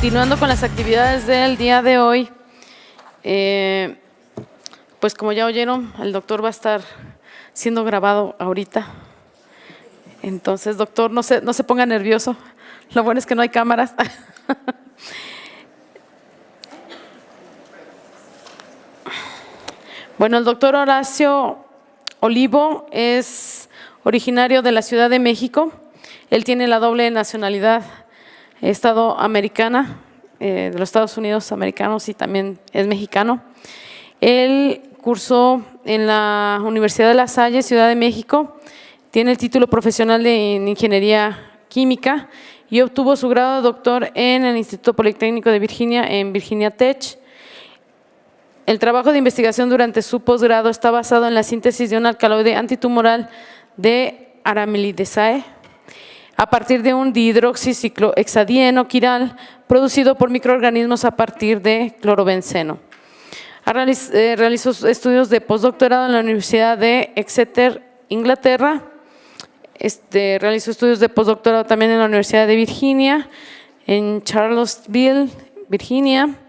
continuando con las actividades del día de hoy, pues como ya oyeron, el doctor va a estar siendo grabado ahorita. Entonces, doctor, no se ponga nervioso. Lo bueno es que no hay cámaras. Bueno, el doctor Horacio Olivo es originario de la Ciudad de México. Él tiene la doble nacionalidad estadoamericana, de los Estados Unidos americanos, y también es mexicano. Él cursó en la Universidad de La Salle, Ciudad de México. Tiene el título profesional en Ingeniería Química y obtuvo su grado de doctor en el Instituto Politécnico de Virginia, en Virginia Tech. El trabajo de investigación durante su posgrado está basado en la síntesis de un alcaloide antitumoral de aramilidesae a partir de un dihidroxiciclohexadieno quiral producido por microorganismos a partir de clorobenceno. Realizó estudios de postdoctorado en la Universidad de Exeter, Inglaterra. Realizó estudios de postdoctorado también en la Universidad de Virginia, en Charlottesville, Virginia.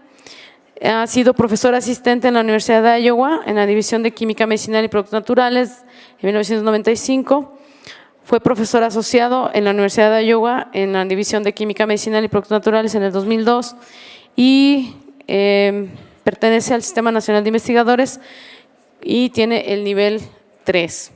Ha sido profesor asistente en la Universidad de Iowa, en la División de Química Medicinal y Productos Naturales, en 1995. Fue profesor asociado en la Universidad de Iowa, en la División de Química Medicinal y Productos Naturales en el 2002 y pertenece al Sistema Nacional de Investigadores y tiene el nivel 3.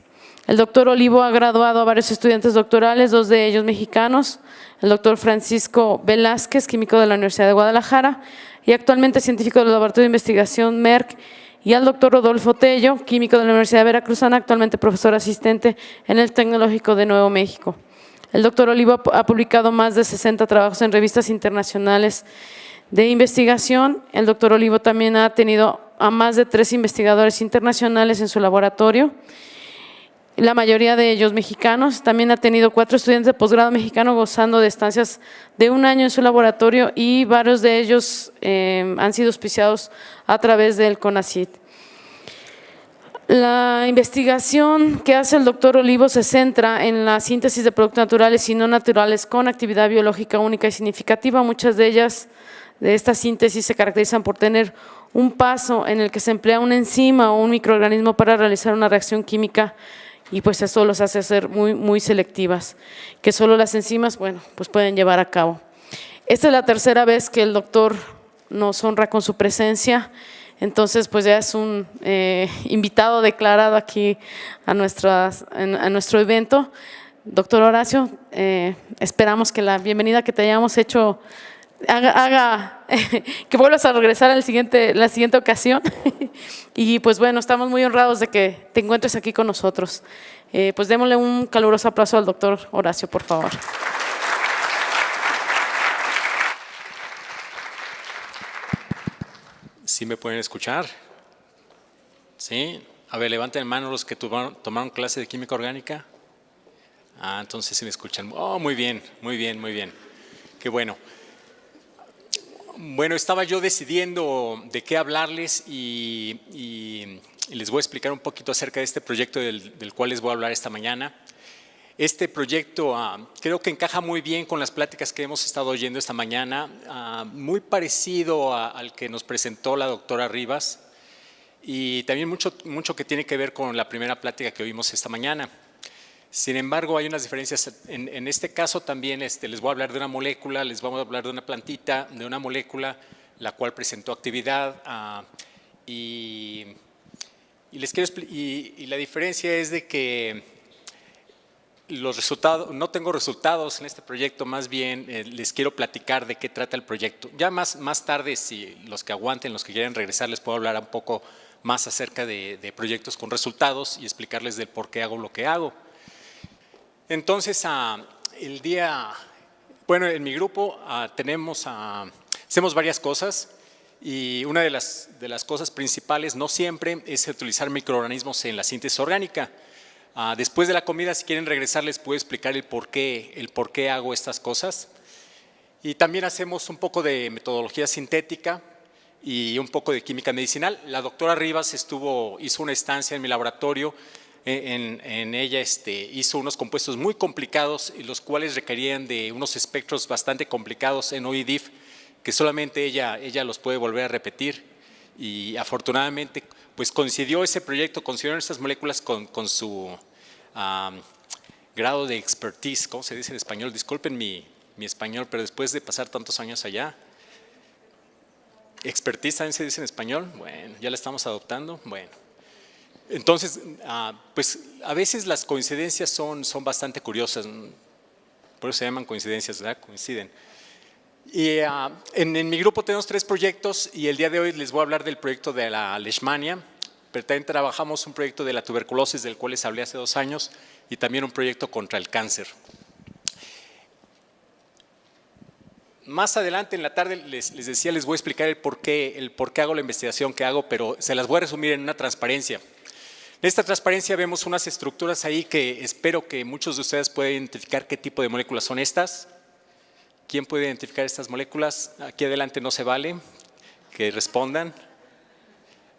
El doctor Olivo ha graduado a varios estudiantes doctorales, 2 de ellos mexicanos, el doctor Francisco Velázquez, químico de la Universidad de Guadalajara y actualmente científico del Laboratorio de Investigación Merck, y al doctor Rodolfo Tello, químico de la Universidad Veracruzana, actualmente profesor asistente en el Tecnológico de Nuevo México. El doctor Olivo ha publicado más de 60 trabajos en revistas internacionales de investigación. El doctor Olivo también ha tenido a más de 3 investigadores internacionales en su laboratorio, la mayoría de ellos mexicanos. También ha tenido 4 estudiantes de posgrado mexicano gozando de estancias de 1 año en su laboratorio y varios de ellos han sido auspiciados a través del CONACYT. La investigación que hace el doctor Olivo se centra en la síntesis de productos naturales y no naturales con actividad biológica única y significativa. Muchas de ellas, de esta síntesis, se caracterizan por tener un paso en el que se emplea una enzima o un microorganismo para realizar una reacción química, y pues eso los hace ser muy selectivas, que solo las enzimas, bueno, pues pueden llevar a cabo. Esta es la tercera vez que el doctor nos honra con su presencia, entonces pues ya es un invitado declarado aquí a nuestro evento. Doctor Horacio, esperamos que la bienvenida que te hayamos hecho haga que vuelvas a regresar la siguiente ocasión. Y pues bueno, estamos muy honrados de que te encuentres aquí con nosotros. Pues démosle un caluroso aplauso al doctor Horacio, por favor. ¿Sí me pueden escuchar? ¿Sí? A ver, levanten mano los que tomaron clase de química orgánica. Entonces sí me escuchan. Oh, muy bien. Qué bueno. Bueno, estaba yo decidiendo de qué hablarles y les voy a explicar un poquito acerca de este proyecto del cual les voy a hablar esta mañana. Este proyecto creo que encaja muy bien con las pláticas que hemos estado oyendo esta mañana, muy parecido al que nos presentó la doctora Rivas y también mucho que tiene que ver con la primera plática que oímos esta mañana. Sin embargo, hay unas diferencias. En este caso también les voy a hablar de una molécula, les vamos a hablar de una plantita, de una molécula, la cual presentó actividad y la diferencia es de que los resultados, no tengo resultados en este proyecto, más bien les quiero platicar de qué trata el proyecto. Ya más tarde, si los que aguanten, los que quieran regresar, les puedo hablar un poco más acerca de proyectos con resultados y explicarles del por qué hago lo que hago. Entonces, en mi grupo hacemos varias cosas y una de las cosas principales, no siempre, es utilizar microorganismos en la síntesis orgánica. Después de la comida, si quieren regresar, les puedo explicar el por qué hago estas cosas. Y también hacemos un poco de metodología sintética y un poco de química medicinal. La doctora Rivas hizo una estancia en mi laboratorio. En ella hizo unos compuestos muy complicados y los cuales requerían de unos espectros bastante complicados en OIDIF que solamente ella los puede volver a repetir. Y afortunadamente, pues coincidieron estas moléculas con su grado de expertise. ¿Cómo se dice en español? Disculpen mi español, pero después de pasar tantos años allá. ¿Expertise también se dice en español? Bueno, ya la estamos adoptando. Bueno, entonces, pues a veces las coincidencias son bastante curiosas. Por eso se llaman coincidencias, ¿verdad? Coinciden. Y en mi grupo tenemos 3 proyectos y el día de hoy les voy a hablar del proyecto de la leishmania, pero también trabajamos un proyecto de la tuberculosis del cual les hablé hace 2 años y también un proyecto contra el cáncer. Más adelante en la tarde les decía, les voy a explicar el por qué hago la investigación que hago, pero se las voy a resumir en una transparencia. En esta transparencia vemos unas estructuras ahí que espero que muchos de ustedes puedan identificar qué tipo de moléculas son estas. ¿Quién puede identificar estas moléculas? Aquí adelante no se vale que respondan.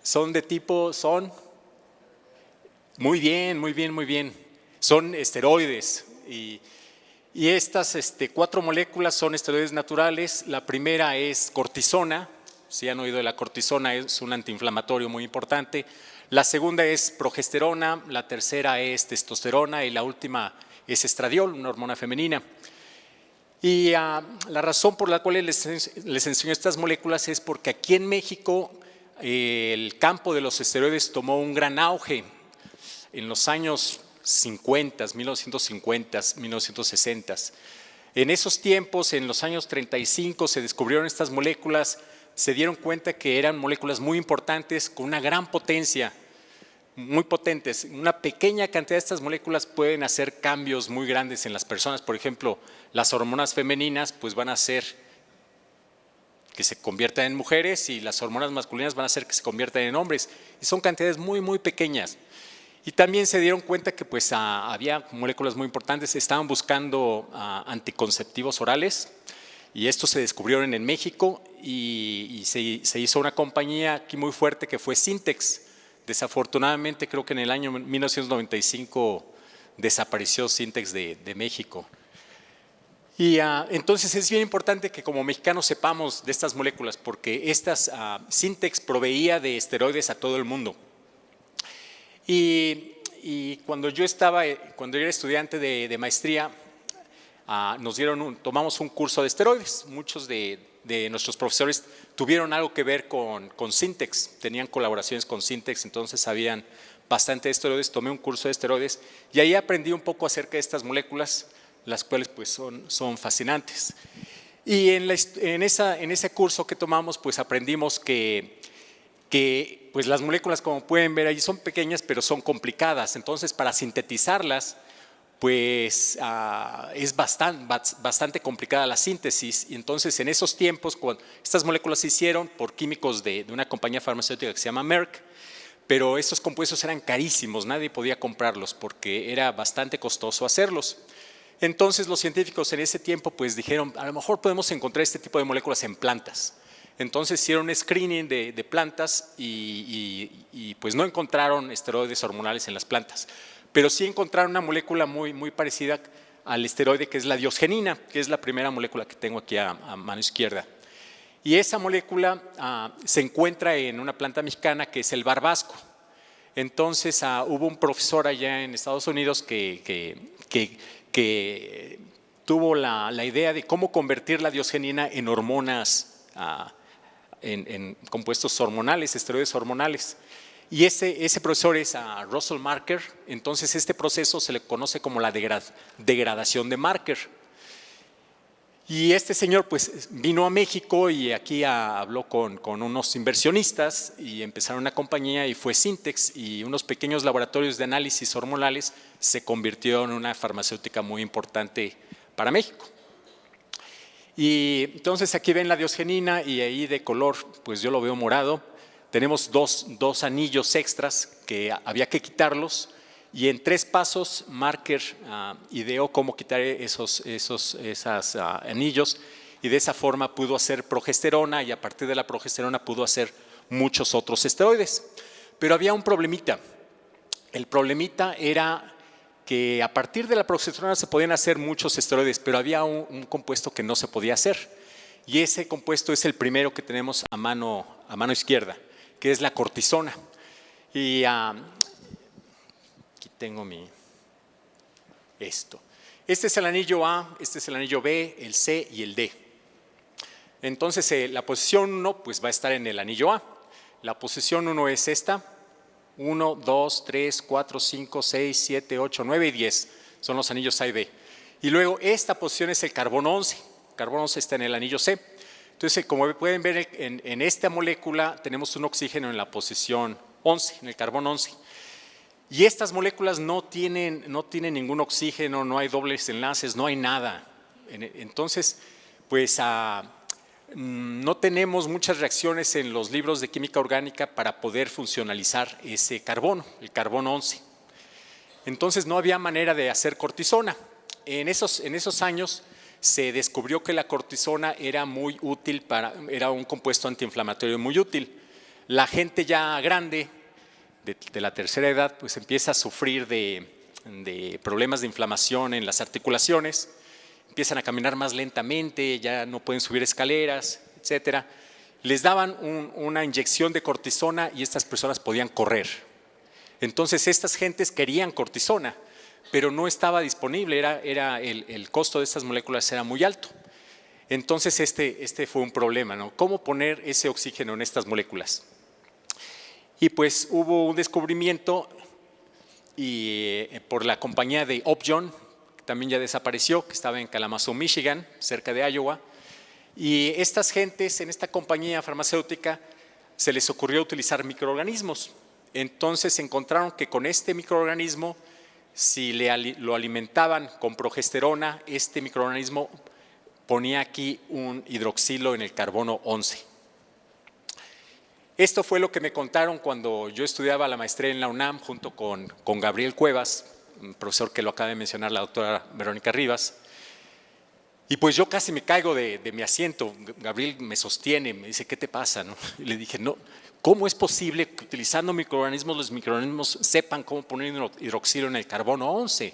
Son de tipo, muy bien. Son esteroides y estas 4 moléculas son esteroides naturales. La primera es cortisona. Si han oído de la cortisona, es un antiinflamatorio muy importante. La segunda es progesterona, la tercera es testosterona y la última es estradiol, una hormona femenina. Y la razón por la cual les enseño estas moléculas es porque aquí en México el campo de los esteroides tomó un gran auge en los años 50, 1950, 1960. En esos tiempos, en los años 35, se descubrieron estas moléculas, se dieron cuenta que eran moléculas muy importantes, con una gran potencia, muy potentes. Una pequeña cantidad de estas moléculas pueden hacer cambios muy grandes en las personas. Por ejemplo, las hormonas femeninas pues van a hacer que se conviertan en mujeres y las hormonas masculinas van a hacer que se conviertan en hombres. Y son cantidades muy pequeñas. Y también se dieron cuenta que pues, había moléculas muy importantes, estaban buscando anticonceptivos orales y estos se descubrieron en México y se hizo una compañía aquí muy fuerte que fue Syntex. Desafortunadamente creo que en el año 1995 desapareció Syntex de México. Y entonces es bien importante que como mexicanos sepamos de estas moléculas porque Syntex proveía de esteroides a todo el mundo. Y cuando yo era estudiante de maestría, tomamos un curso de esteroides. Muchos de nuestros profesores tuvieron algo que ver con Syntex, tenían colaboraciones con Syntex, entonces sabían bastante de esteroides. Tomé un curso de esteroides y ahí aprendí un poco acerca de estas moléculas, las cuales pues son fascinantes. Y en ese curso que tomamos pues aprendimos que pues las moléculas, como pueden ver allí, son pequeñas pero son complicadas. Entonces para sintetizarlas pues es bastante complicada la síntesis. Y entonces en esos tiempos, cuando estas moléculas se hicieron por químicos de una compañía farmacéutica que se llama Merck, pero estos compuestos eran carísimos, nadie podía comprarlos porque era bastante costoso hacerlos. Entonces los científicos en ese tiempo pues dijeron, a lo mejor podemos encontrar este tipo de moléculas en plantas. Entonces hicieron un screening de plantas y pues no encontraron esteroides hormonales en las plantas, pero sí encontraron una molécula muy parecida al esteroide que es la diosgenina, que es la primera molécula que tengo aquí a mano izquierda. Y esa molécula se encuentra en una planta mexicana que es el barbasco. Entonces hubo un profesor allá en Estados Unidos que tuvo la idea de cómo convertir la diosgenina en hormonas, en compuestos hormonales, esteroides hormonales. Y ese profesor es Russell Marker. Entonces este proceso se le conoce como la degradación de Marker. Y este señor pues vino a México y aquí habló con unos inversionistas y empezaron una compañía y fue Syntex, y unos pequeños laboratorios de análisis hormonales se convirtió en una farmacéutica muy importante para México. Y entonces aquí ven la diosgenina y ahí de color pues yo lo veo morado. Tenemos dos anillos extras que había que quitarlos y en 3 pasos Marker ideó cómo quitar esos anillos y de esa forma pudo hacer progesterona y a partir de la progesterona pudo hacer muchos otros esteroides. Pero había un problemita. El problemita era que a partir de la progesterona se podían hacer muchos esteroides, pero había un compuesto que no se podía hacer. y ese compuesto es el primero que tenemos a mano izquierda, que es la cortisona. Y aquí tengo esto. Este es el anillo A, este es el anillo B, el C y el D. Entonces la posición 1 pues va a estar en el anillo A. La posición 1 es esta. 1, 2, 3, 4, 5, 6, 7, 8, 9 y 10 son los anillos A y B. Y luego esta posición es el carbono 11. El carbono 11 está en el anillo C. Entonces, como pueden ver, en esta molécula tenemos un oxígeno en la posición 11, en el carbono 11. Y estas moléculas no tienen ningún oxígeno, no hay dobles enlaces, no hay nada. Entonces, pues no tenemos muchas reacciones en los libros de química orgánica para poder funcionalizar ese carbono, el carbono 11. Entonces no había manera de hacer cortisona. En esos años se descubrió que la cortisona era muy útil, era un compuesto antiinflamatorio muy útil. La gente ya grande, de la tercera edad, pues empieza a sufrir de problemas de inflamación en las articulaciones, empiezan a caminar más lentamente, ya no pueden subir escaleras, etcétera. Les daban una inyección de cortisona y estas personas podían correr. Entonces estas gentes querían cortisona, pero no estaba disponible, el costo de estas moléculas era muy alto. Entonces este fue un problema, ¿no? ¿Cómo poner ese oxígeno en estas moléculas? Y pues hubo un descubrimiento por la compañía de Upjohn, que también ya desapareció, que estaba en Kalamazoo, Michigan, cerca de Iowa. Y estas gentes en esta compañía farmacéutica se les ocurrió utilizar microorganismos. Entonces encontraron que con este microorganismo, si lo alimentaban con progesterona, este microorganismo ponía aquí un hidroxilo en el carbono 11. Esto fue lo que me contaron cuando yo estudiaba la maestría en la UNAM junto con Gabriel Cuevas, un profesor que lo acaba de mencionar la doctora Verónica Rivas. Y pues yo casi me caigo de mi asiento. Gabriel me sostiene, me dice, ¿qué te pasa? ¿No? Y le dije, no, ¿cómo es posible que utilizando microorganismos los microorganismos sepan cómo poner hidroxilo en el carbono 11?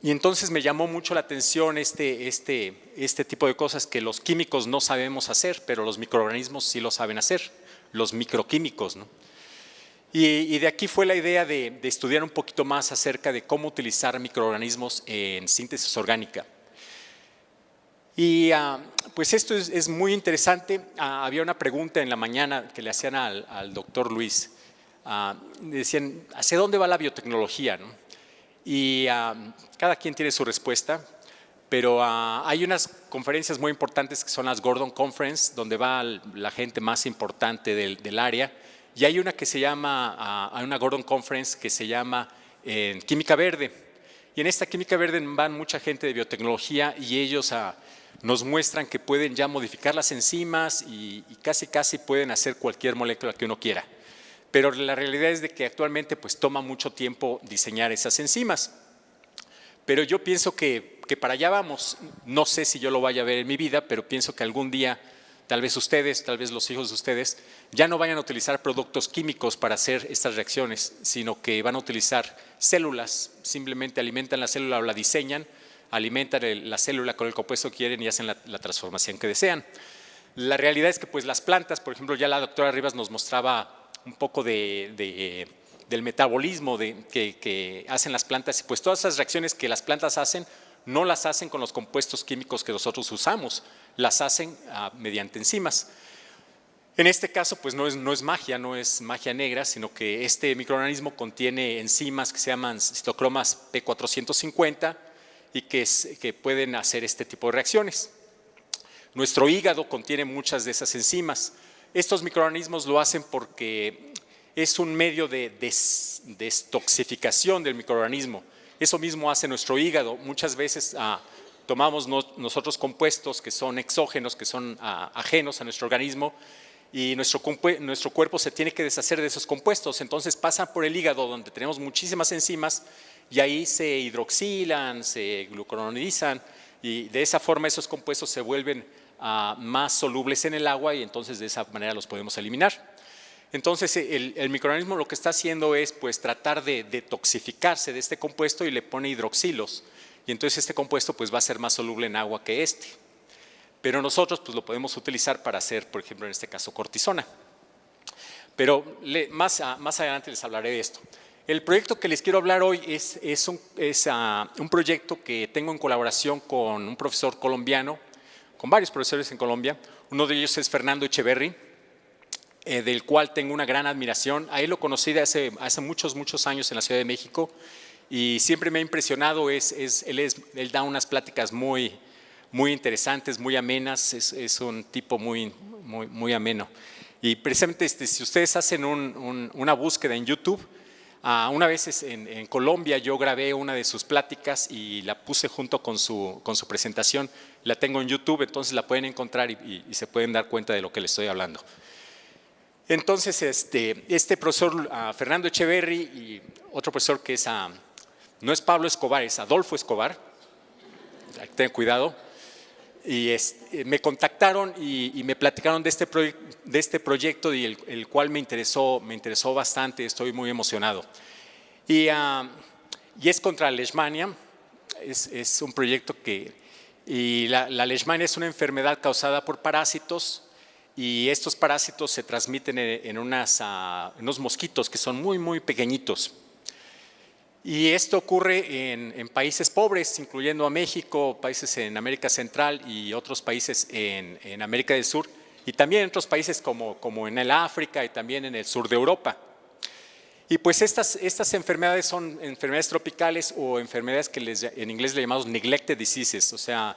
Y entonces me llamó mucho la atención este tipo de cosas que los químicos no sabemos hacer, pero los microorganismos sí lo saben hacer, los microquímicos, ¿no? Y de aquí fue la idea de estudiar un poquito más acerca de cómo utilizar microorganismos en síntesis orgánica. Y pues esto es muy interesante. Había una pregunta en la mañana que le hacían al doctor Luis. Decían, ¿hacia dónde va la biotecnología, ¿no? Y cada quien tiene su respuesta, pero hay unas conferencias muy importantes que son las Gordon Conference, donde va la gente más importante del área, y hay una que se llama, hay una Gordon Conference que se llama Química Verde, y en esta Química Verde van mucha gente de biotecnología y ellos nos muestran que pueden ya modificar las enzimas y casi pueden hacer cualquier molécula que uno quiera. Pero la realidad es de que actualmente pues toma mucho tiempo diseñar esas enzimas. Pero yo pienso que para allá vamos. No sé si yo lo vaya a ver en mi vida, pero pienso que algún día, tal vez ustedes, tal vez los hijos de ustedes, ya no vayan a utilizar productos químicos para hacer estas reacciones, sino que van a utilizar células. Simplemente alimentan la célula o la diseñan, alimentan la célula con el compuesto que quieren y hacen la transformación que desean. La realidad es que pues las plantas, por ejemplo, ya la doctora Rivas nos mostraba un poco del metabolismo que hacen las plantas, y pues todas esas reacciones que las plantas hacen, no las hacen con los compuestos químicos que nosotros usamos, las hacen mediante enzimas. En este caso, pues no es magia negra, sino que este microorganismo contiene enzimas que se llaman citocromas P450 y que pueden hacer este tipo de reacciones. Nuestro hígado contiene muchas de esas enzimas. Estos microorganismos lo hacen porque es un medio de destoxificación del microorganismo. Eso mismo hace nuestro hígado. Muchas veces tomamos nosotros compuestos que son exógenos, que son ajenos a nuestro organismo, y nuestro cuerpo se tiene que deshacer de esos compuestos. Entonces pasan por el hígado, donde tenemos muchísimas enzimas, y ahí se hidroxilan, se glucuronidizan, y de esa forma esos compuestos se vuelven más solubles en el agua y entonces de esa manera los podemos eliminar. Entonces el microorganismo lo que está haciendo es pues tratar de detoxificarse de este compuesto y le pone hidroxilos, y entonces este compuesto pues va a ser más soluble en agua que este. pero nosotros pues, lo podemos utilizar para hacer, por ejemplo, en este caso, cortisona. Pero más adelante les hablaré de esto. El proyecto que les quiero hablar hoy es un proyecto que tengo en colaboración con un profesor colombiano, con varios profesores en Colombia. Uno de ellos es Fernando Echeverry, del cual tengo una gran admiración. A él lo conocí de hace muchos años en la Ciudad de México y siempre me ha impresionado. Él da unas pláticas muy interesantes, muy amenas. Es un tipo muy ameno. Y precisamente si ustedes hacen una búsqueda en YouTube, una vez en Colombia yo grabé una de sus pláticas y la puse junto con su presentación. La tengo en YouTube, entonces la pueden encontrar y se pueden dar cuenta de lo que les estoy hablando. Entonces, este profesor Fernando Echeverry y otro profesor que no es Pablo Escobar, es Adolfo Escobar, ten cuidado, y me contactaron y me platicaron de este proyecto y el cual me interesó bastante, estoy muy emocionado. Y es contra la leishmania, es un proyecto y la leishmania es una enfermedad causada por parásitos y estos parásitos se transmiten en unos mosquitos que son muy pequeñitos. Y esto ocurre en países pobres, incluyendo a México, países en América Central y otros países en América del Sur, y también en otros países como en el África y también en el sur de Europa. Y pues estas enfermedades son enfermedades tropicales o enfermedades que en inglés le llamamos neglected diseases, o sea,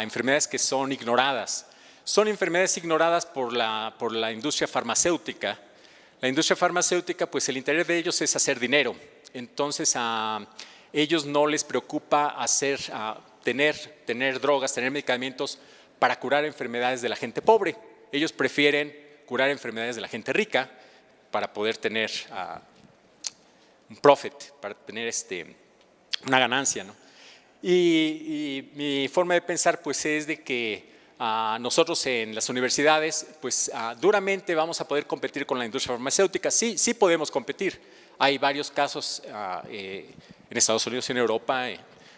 enfermedades que son ignoradas. Son enfermedades ignoradas por la industria farmacéutica. La industria farmacéutica, pues el interés de ellos es hacer dinero. Entonces, a ellos no les preocupa tener drogas, tener medicamentos para curar enfermedades de la gente pobre. Ellos prefieren curar enfermedades de la gente rica para poder tener un profit, para tener una ganancia, ¿no? Y mi forma de pensar pues es de que nosotros en las universidades pues duramente vamos a poder competir con la industria farmacéutica. Sí podemos competir. Hay varios casos en Estados Unidos y en Europa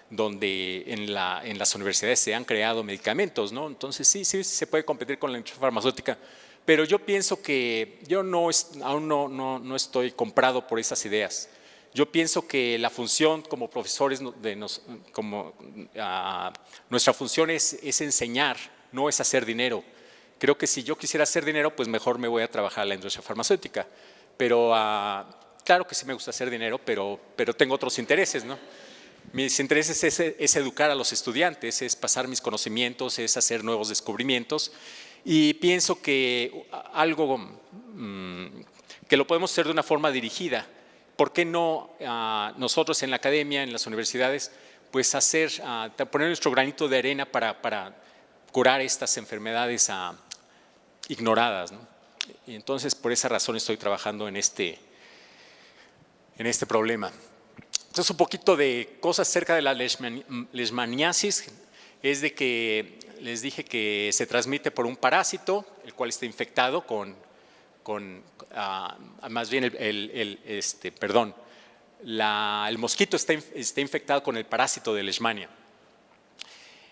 donde en las universidades se han creado medicamentos, ¿no? Entonces sí se puede competir con la industria farmacéutica, pero yo pienso que yo aún no estoy comprado por esas ideas. Yo pienso que la función como profesores, nuestra función es enseñar, no es hacer dinero. Creo que si yo quisiera hacer dinero, pues mejor me voy a trabajar en la industria farmacéutica, pero claro que sí me gusta hacer dinero, pero tengo otros intereses, ¿no? Mis intereses es educar a los estudiantes, es pasar mis conocimientos, es hacer nuevos descubrimientos y pienso que algo que lo podemos hacer de una forma dirigida. ¿Por qué no nosotros en la academia, en las universidades, pues poner nuestro granito de arena para curar estas enfermedades ignoradas, ¿no? Y entonces por esa razón estoy trabajando en este problema. Entonces un poquito de cosas acerca de la leishmaniasis es de que les dije que se transmite por un parásito, el cual está infectado más bien el mosquito está infectado con el parásito de leishmania.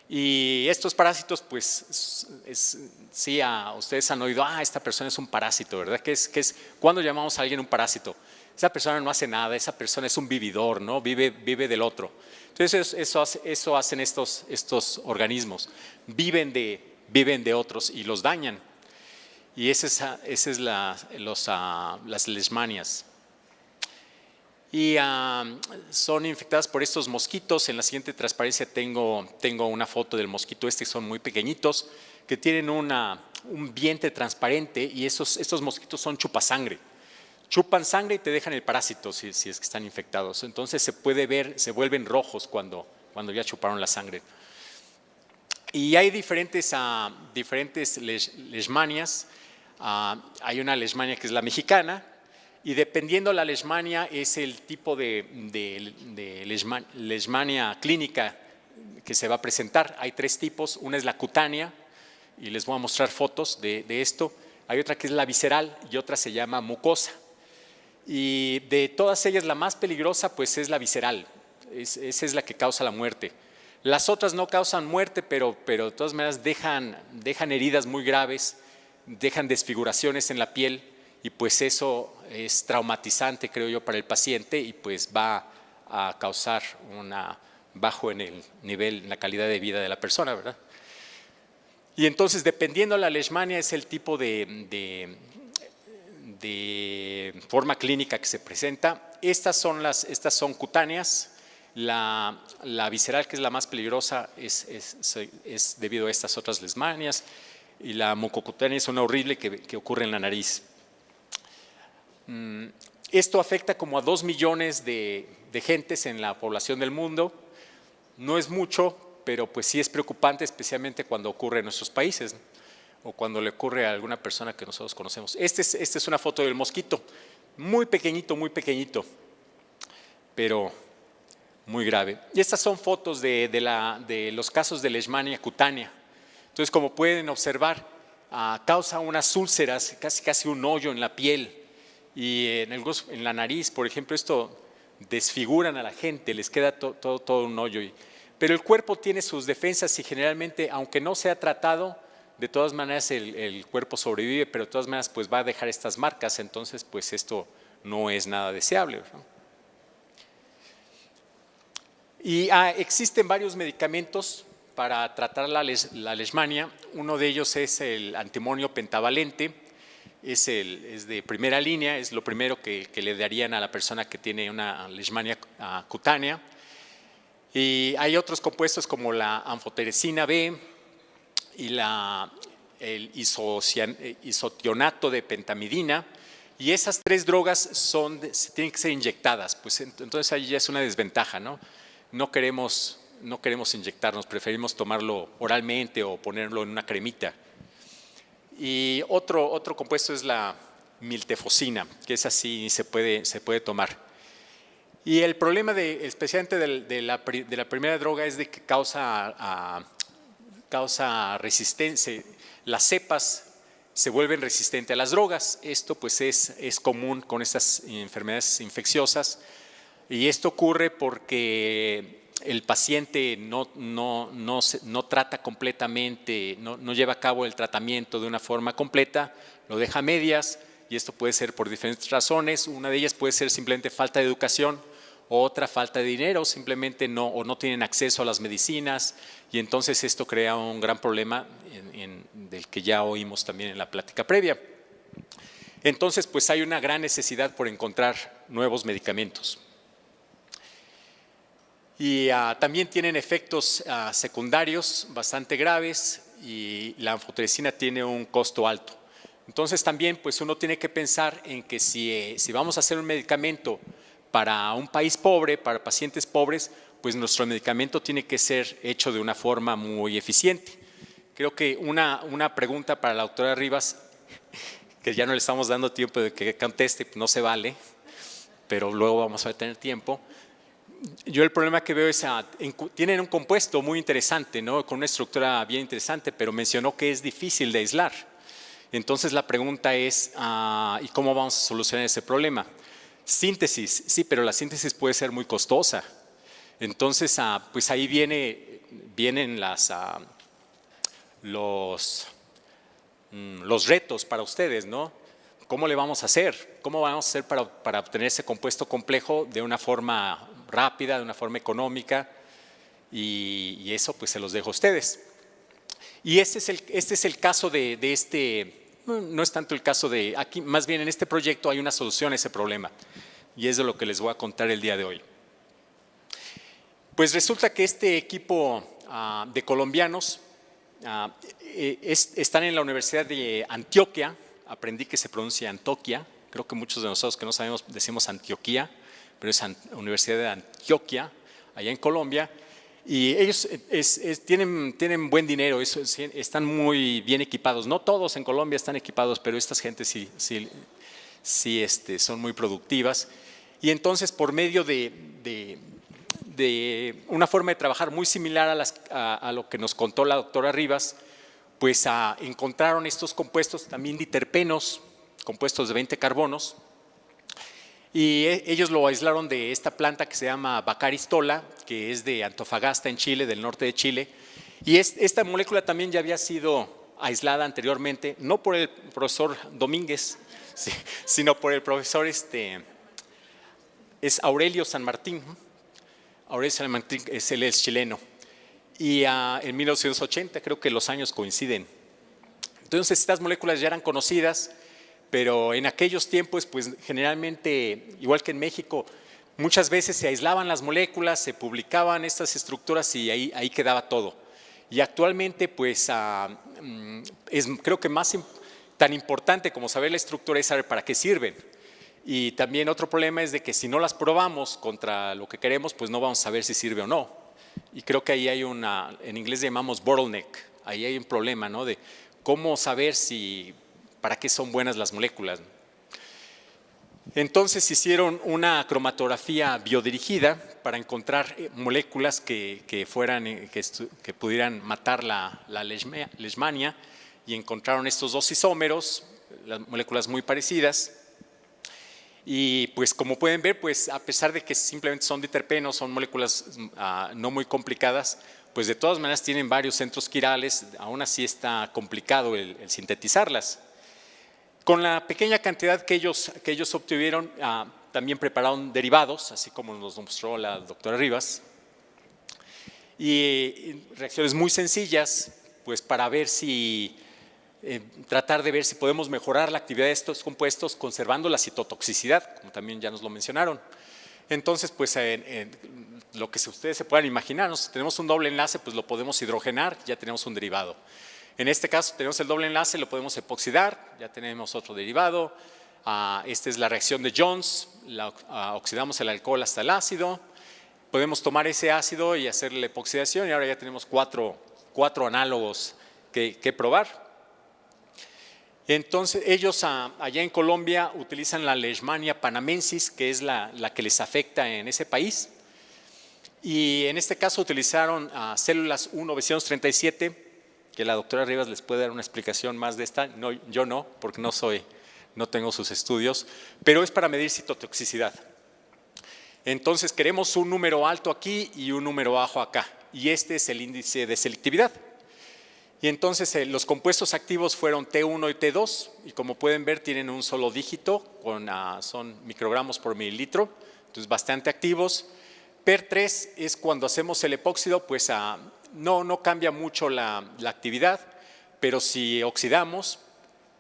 Y estos parásitos, pues, sí, ustedes han oído, esta persona es un parásito, ¿verdad? ¿Qué es? ¿Cuándo llamamos a alguien un parásito? Esa persona no hace nada, esa persona es un vividor, ¿no? Vive del otro. Entonces, eso hacen estos organismos, viven de otros y los dañan. Y esa es las leishmanias. Y son infectadas por estos mosquitos. En la siguiente transparencia tengo una foto del mosquito son muy pequeñitos, que tienen un vientre transparente y estos mosquitos son chupasangre. Chupan sangre y te dejan el parásito si es que están infectados. Entonces se puede ver, se vuelven rojos cuando ya chuparon la sangre. Y hay diferentes leishmanias. Hay una leishmania que es la mexicana, y dependiendo de la leishmania es el tipo de leishmania clínica que se va a presentar. Hay 3 tipos, una es la cutánea, y les voy a mostrar fotos de esto. Hay otra que es la visceral y otra se llama mucosa. Y de todas ellas la más peligrosa pues es la visceral, esa es la que causa la muerte. Las otras no causan muerte, pero de todas maneras dejan heridas muy graves, dejan desfiguraciones en la piel y pues eso es traumatizante, creo yo, para el paciente y pues va a causar bajo en el nivel, en la calidad de vida de la persona, ¿verdad? Y entonces, dependiendo de la leishmania, es el tipo de forma clínica que se presenta. Estas son cutáneas. La visceral, que es la más peligrosa, es debido a estas otras leishmanias, y la mucocutánea es una horrible que ocurre en la nariz. Esto afecta como a 2 millones de gentes en la población del mundo. No es mucho, pero pues sí es preocupante, especialmente cuando ocurre en nuestros países, ¿no? O cuando le ocurre a alguna persona que nosotros conocemos. Esta es una foto del mosquito, muy pequeñito, pero muy grave. Y estas son fotos de los casos de leishmania cutánea. Entonces, como pueden observar, causa unas úlceras, casi un hoyo en la piel, y en la nariz, por ejemplo. Esto desfiguran a la gente, les queda todo un hoyo. Pero el cuerpo tiene sus defensas y generalmente, aunque no sea tratado, de todas maneras el cuerpo sobrevive, pero de todas maneras pues va a dejar estas marcas. Entonces pues esto no es nada deseable, ¿no? Y existen varios medicamentos para tratar la leishmania. Uno de ellos es el antimonio pentavalente. Es de primera línea, es lo primero que le darían a la persona que tiene una leishmania cutánea. Y hay otros compuestos como la anfoteresina B y el isotionato de pentamidina, y esas 3 drogas tienen que ser inyectadas. Pues entonces ahí ya es una desventaja, ¿no? No queremos inyectarnos, preferimos tomarlo oralmente o ponerlo en una cremita. Y otro compuesto es la miltefosina, que es así, se puede tomar. Y el problema especialmente de la primera droga es de que causa resistencia. Las cepas se vuelven resistentes a las drogas. Esto pues es común con estas enfermedades infecciosas, y esto ocurre porque el paciente no trata completamente, no lleva a cabo el tratamiento de una forma completa, lo deja a medias, y esto puede ser por diferentes razones. Una de ellas puede ser simplemente falta de educación, otra falta de dinero, simplemente no tienen acceso a las medicinas, y entonces esto crea un gran problema del que ya oímos también en la plática previa. Entonces pues hay una gran necesidad por encontrar nuevos medicamentos. Y también tienen efectos secundarios bastante graves, y la anfoteresina tiene un costo alto. Entonces también pues uno tiene que pensar en que si vamos a hacer un medicamento para un país pobre, para pacientes pobres, pues nuestro medicamento tiene que ser hecho de una forma muy eficiente. Creo que una pregunta para la doctora Rivas, que ya no le estamos dando tiempo de que conteste, no se vale, pero luego vamos a tener tiempo. Yo el problema que veo es, tienen un compuesto muy interesante, ¿no? Con una estructura bien interesante, pero mencionó que es difícil de aislar. Entonces la pregunta es, ¿y cómo vamos a solucionar ese problema? Síntesis, sí, pero la síntesis puede ser muy costosa. Entonces, pues ahí vienen los retos para ustedes, ¿no? ¿Cómo le vamos a hacer? ¿Cómo vamos a hacer para obtener ese compuesto complejo de una forma rápida, de una forma económica? Y eso pues se los dejo a ustedes. Y este es el caso de este. No es tanto el caso de aquí, más bien en este proyecto hay una solución a ese problema, y es de lo que les voy a contar el día de hoy. Pues resulta que este equipo de colombianos están en la Universidad de Antioquia. Aprendí que se pronuncia Antoquia, creo que muchos de nosotros que no sabemos decimos Antioquia, pero es Universidad de Antioquia, allá en Colombia. Y ellos tienen buen dinero, están muy bien equipados. No todos en Colombia están equipados, pero estas gentes sí son muy productivas. Y entonces, por medio de una forma de trabajar muy similar a lo que nos contó la doctora Rivas, pues encontraron estos compuestos también diterpenos, compuestos de 20 carbonos, Y ellos lo aislaron de esta planta que se llama Bacaristola, que es de Antofagasta en Chile, del norte de Chile. Y esta molécula también ya había sido aislada anteriormente, no por el profesor Domínguez, sino por el profesor es Aurelio San Martín. Aurelio San Martín él es chileno. Y en 1980 creo que los años coinciden. Entonces estas moléculas ya eran conocidas, pero en aquellos tiempos, pues generalmente, igual que en México, muchas veces se aislaban las moléculas, se publicaban estas estructuras y ahí quedaba todo. Y actualmente, pues creo que tan importante como saber la estructura es saber para qué sirven. Y también otro problema es de que si no las probamos contra lo que queremos, pues no vamos a saber si sirve o no. Y creo que ahí hay en inglés llamamos bottleneck, ahí hay un problema, ¿no? De cómo saber para qué son buenas las moléculas. Entonces hicieron una cromatografía biodirigida para encontrar moléculas que pudieran matar la leishmania y encontraron estos dos isómeros, las moléculas muy parecidas. Y pues como pueden ver, pues a pesar de que simplemente son diterpenos, son moléculas no muy complicadas, pues de todas maneras tienen varios centros quirales, aún así está complicado el sintetizarlas. Con la pequeña cantidad que ellos obtuvieron, también prepararon derivados, así como nos mostró la doctora Rivas, y reacciones muy sencillas, pues para ver tratar de ver si podemos mejorar la actividad de estos compuestos conservando la citotoxicidad, como también ya nos lo mencionaron. Entonces, pues lo que ustedes se puedan imaginar, ¿no? Si tenemos un doble enlace, pues lo podemos hidrogenar, ya tenemos un derivado. En este caso tenemos el doble enlace, lo podemos epoxidar, ya tenemos otro derivado. Esta es la reacción de Jones, oxidamos el alcohol hasta el ácido. Podemos tomar ese ácido y hacer la epoxidación y ahora ya tenemos cuatro análogos que probar. Entonces ellos allá en Colombia utilizan la Leishmania panamensis, que es la que les afecta en ese país. Y en este caso utilizaron células 1-937, que la doctora Rivas les puede dar una explicación más de esta. No, yo no, porque no tengo sus estudios, pero es para medir citotoxicidad. Entonces queremos un número alto aquí y un número bajo acá, y este es el índice de selectividad. Y entonces los compuestos activos fueron T1 y T2, y como pueden ver tienen un solo dígito, son microgramos por mililitro, entonces bastante activos. PER3 es cuando hacemos el epóxido, pues no cambia mucho la actividad, pero si oxidamos,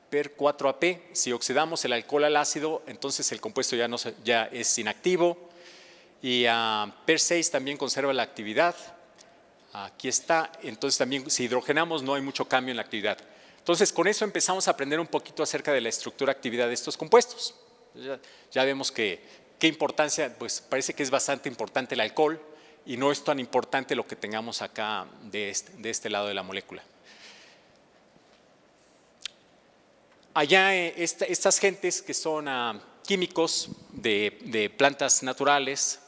PER4AP, si oxidamos el alcohol al ácido, entonces el compuesto ya es inactivo. Y PER6 también conserva la actividad. Aquí está, entonces también si hidrogenamos no hay mucho cambio en la actividad. Entonces con eso empezamos a aprender un poquito acerca de la estructura-actividad de estos compuestos. Ya vemos qué importancia, pues parece que es bastante importante el alcohol y no es tan importante lo que tengamos acá de este lado de la molécula. Allá estas gentes que son químicos de plantas naturales,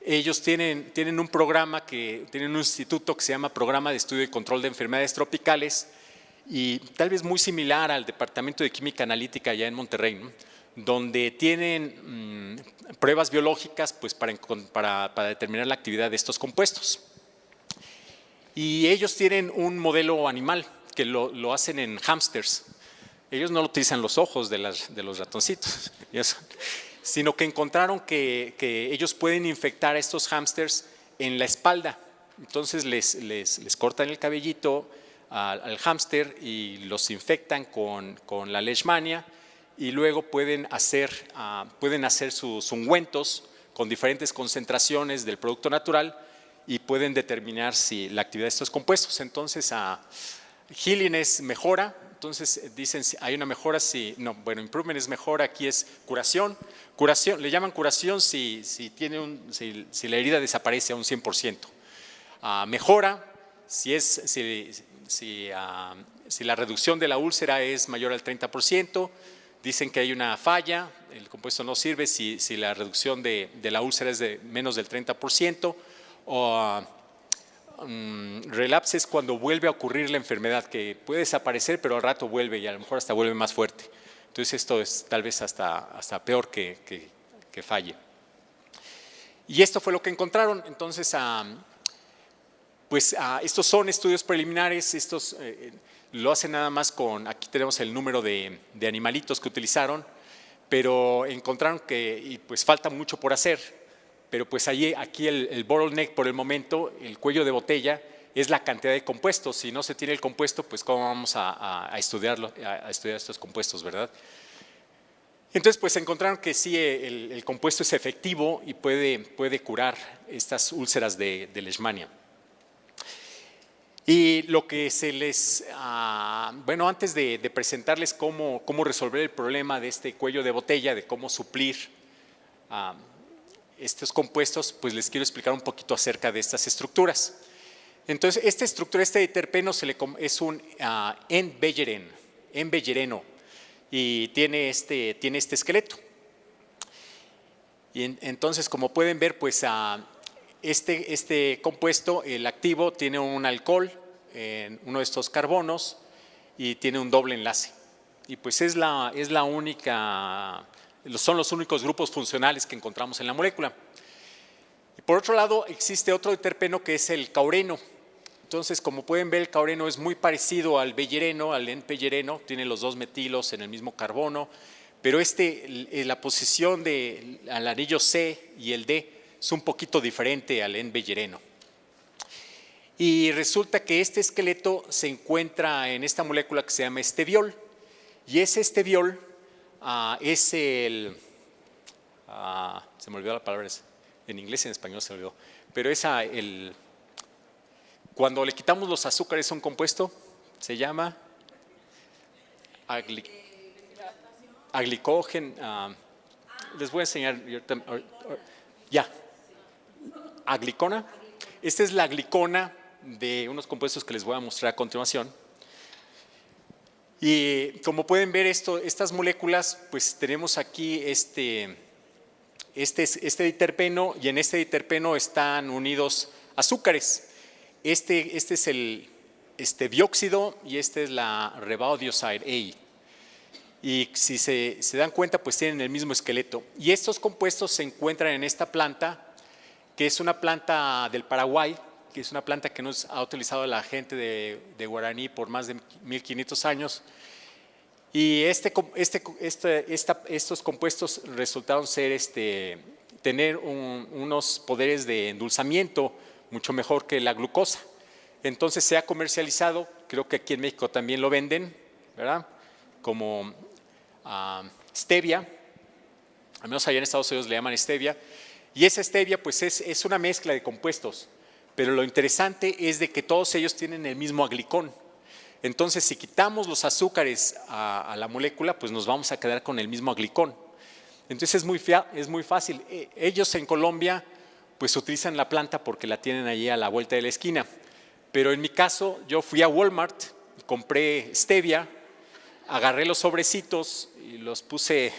ellos tienen un programa, tienen un instituto que se llama Programa de Estudio y Control de Enfermedades Tropicales y tal vez muy similar al Departamento de Química Analítica allá en Monterrey, ¿no? Donde tienen pruebas biológicas pues, para determinar la actividad de estos compuestos. Y ellos tienen un modelo animal que lo hacen en hámsters. Ellos no utilizan los ojos de los ratoncitos, sino que encontraron que ellos pueden infectar a estos hámsters en la espalda. Entonces les cortan el cabellito al hámster y los infectan con la leishmania y luego pueden hacer sus ungüentos con diferentes concentraciones del producto natural y pueden determinar si la actividad de estos compuestos. Entonces healing es mejora. Entonces dicen hay una mejora improvement es mejora, aquí es curación. Curación, le llaman curación si la herida desaparece a un 100%. Mejora si la reducción de la úlcera es mayor al 30%. Dicen que hay una falla, el compuesto no sirve si la reducción de la úlcera es de menos del 30%. O relapse es cuando vuelve a ocurrir la enfermedad, que puede desaparecer pero al rato vuelve y a lo mejor hasta vuelve más fuerte. Entonces esto es tal vez hasta peor que que falle. Y esto fue lo que encontraron. Entonces, estos son estudios preliminares, estos lo hacen nada más con, aquí tenemos el número de animalitos que utilizaron, pero encontraron que pues falta mucho por hacer, pero pues aquí el bottleneck por el momento, el cuello de botella, es la cantidad de compuestos. Si no se tiene el compuesto, pues cómo vamos a estudiar estos compuestos, ¿verdad? Entonces, pues encontraron que sí, el compuesto es efectivo y puede curar estas úlceras de Leishmania. Y lo que se les, antes de presentarles cómo resolver el problema de este cuello de botella, de cómo suplir estos compuestos, pues les quiero explicar un poquito acerca de estas estructuras. Entonces, esta estructura, este diterpeno es un N-bellereno y tiene este esqueleto. Y entonces, como pueden ver, pues este compuesto, el activo, tiene un alcohol en uno de estos carbonos y tiene un doble enlace. Y pues son los únicos grupos funcionales que encontramos en la molécula. Y por otro lado, existe otro diterpeno que es el caureno. Entonces, como pueden ver, el caureno es muy parecido al bellereno, al N-bellereno, tiene los dos metilos en el mismo carbono, pero la posición al anillo C y el D es un poquito diferente al N-bellereno. Y resulta que este esqueleto se encuentra en esta molécula que se llama esteviol, y ese esteviol es se me olvidó la palabra, en inglés y en español se me olvidó, pero cuando le quitamos los azúcares a un compuesto, se llama aglicógeno. Les voy a enseñar, aglicona. Esta es la glicona de unos compuestos que les voy a mostrar a continuación. Y como pueden ver, estas moléculas, pues tenemos aquí este diterpeno, y en este diterpeno están unidos azúcares. Este es el dióxido y este es la rebaudioside A. Y si se dan cuenta, pues tienen el mismo esqueleto. Y estos compuestos se encuentran en esta planta, que es una planta del Paraguay, que es una planta que nos ha utilizado la gente de Guaraní por más de 1500 años. Y estos compuestos resultaron ser tener unos poderes de endulzamiento mucho mejor que la glucosa. Entonces se ha comercializado, creo que aquí en México también lo venden, ¿verdad? Como stevia, al menos allá en Estados Unidos le llaman stevia, y esa stevia pues es una mezcla de compuestos, pero lo interesante es de que todos ellos tienen el mismo aglicón. Entonces, si quitamos los azúcares a la molécula, pues nos vamos a quedar con el mismo aglicón. Entonces es muy fácil. Ellos en Colombia pues utilizan la planta porque la tienen allí a la vuelta de la esquina. Pero en mi caso, yo fui a Walmart, compré stevia, agarré los sobrecitos y los puse.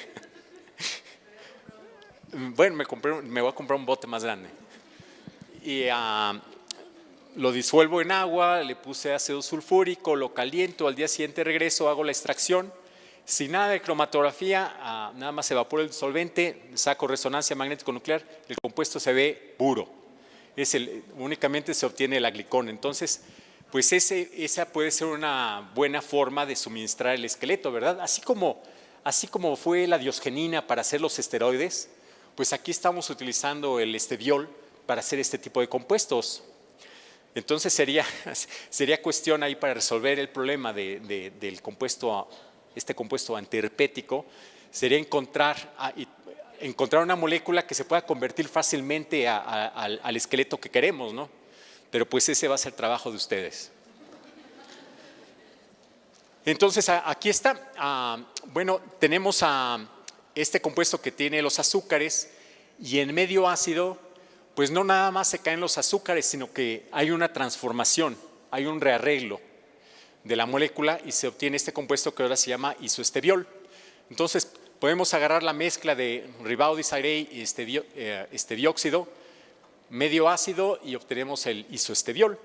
Bueno, me voy a comprar un bote más grande. Y lo disuelvo en agua, le puse ácido sulfúrico, lo caliento, al día siguiente regreso, hago la extracción. Sin nada de cromatografía, nada más evaporo el solvente, saco resonancia magnético nuclear, el compuesto se ve puro. Únicamente se obtiene el aglicón. Entonces, pues esa puede ser una buena forma de suministrar el esqueleto, ¿verdad? Así como fue la diosgenina para hacer los esteroides, pues aquí estamos utilizando el esteviol para hacer este tipo de compuestos. Entonces sería cuestión ahí para resolver el problema del compuesto, este compuesto antiherpético, sería encontrar una molécula que se pueda convertir fácilmente al esqueleto que queremos, ¿no? Pero pues ese va a ser trabajo de ustedes. Entonces aquí está, bueno, tenemos este compuesto que tiene los azúcares, y en medio ácido pues no nada más se caen los azúcares, sino que hay una transformación, hay un rearreglo de la molécula y se obtiene este compuesto que ahora se llama isoesteviol. Entonces podemos agarrar la mezcla de ribaudioside A y este dióxido, medio ácido, y obtenemos el isoesteviol.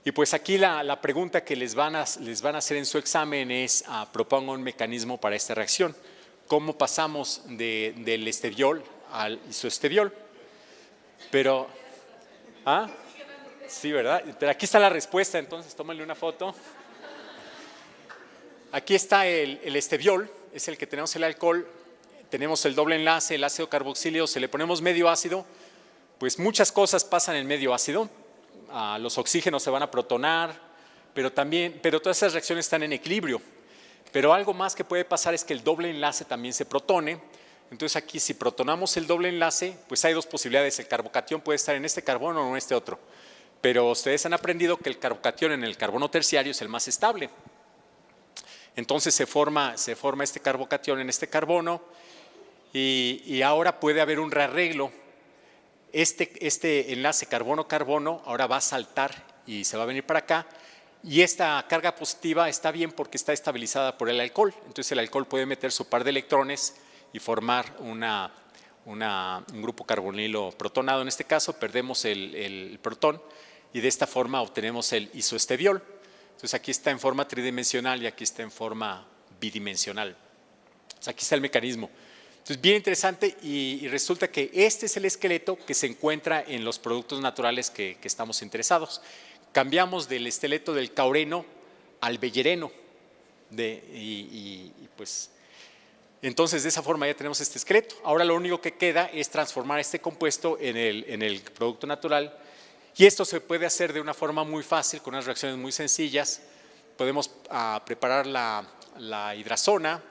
Y pues aquí la pregunta que les van a hacer en su examen es, proponga un mecanismo para esta reacción. cómo pasamos del esteviol al isoesteviol. Pero, sí, ¿verdad? Pero aquí está la respuesta, entonces tómale una foto. Aquí está el esteviol, es el que tenemos el alcohol. Tenemos el doble enlace, el ácido carboxílico, si le ponemos medio ácido, pues muchas cosas pasan en medio ácido. Los oxígenos se van a protonar, pero todas esas reacciones están en equilibrio. Pero algo más que puede pasar es que el doble enlace también se protone. Entonces aquí si protonamos el doble enlace, pues hay dos posibilidades. El carbocatión puede estar en este carbono o en este otro. Pero ustedes han aprendido que el carbocatión en el carbono terciario es el más estable. Entonces se forma este carbocatión en este carbono y ahora puede haber un rearreglo. Este enlace carbono-carbono ahora va a saltar y se va a venir para acá. Y esta carga positiva está bien porque está estabilizada por el alcohol. Entonces el alcohol puede meter su par de electrones y formar un grupo carbonilo protonado. En este caso perdemos el protón y de esta forma obtenemos el isoesteviol. Entonces aquí está en forma tridimensional y aquí está en forma bidimensional. Entonces aquí está el mecanismo. Entonces bien interesante y resulta que este es el esqueleto que se encuentra en los productos naturales que estamos interesados. Cambiamos del esqueleto del caureno al bellereno pues entonces de esa forma ya tenemos este esqueleto. Ahora lo único que queda es transformar este compuesto en el producto natural. Y esto se puede hacer de una forma muy fácil, con unas reacciones muy sencillas. Podemos preparar la hidrazona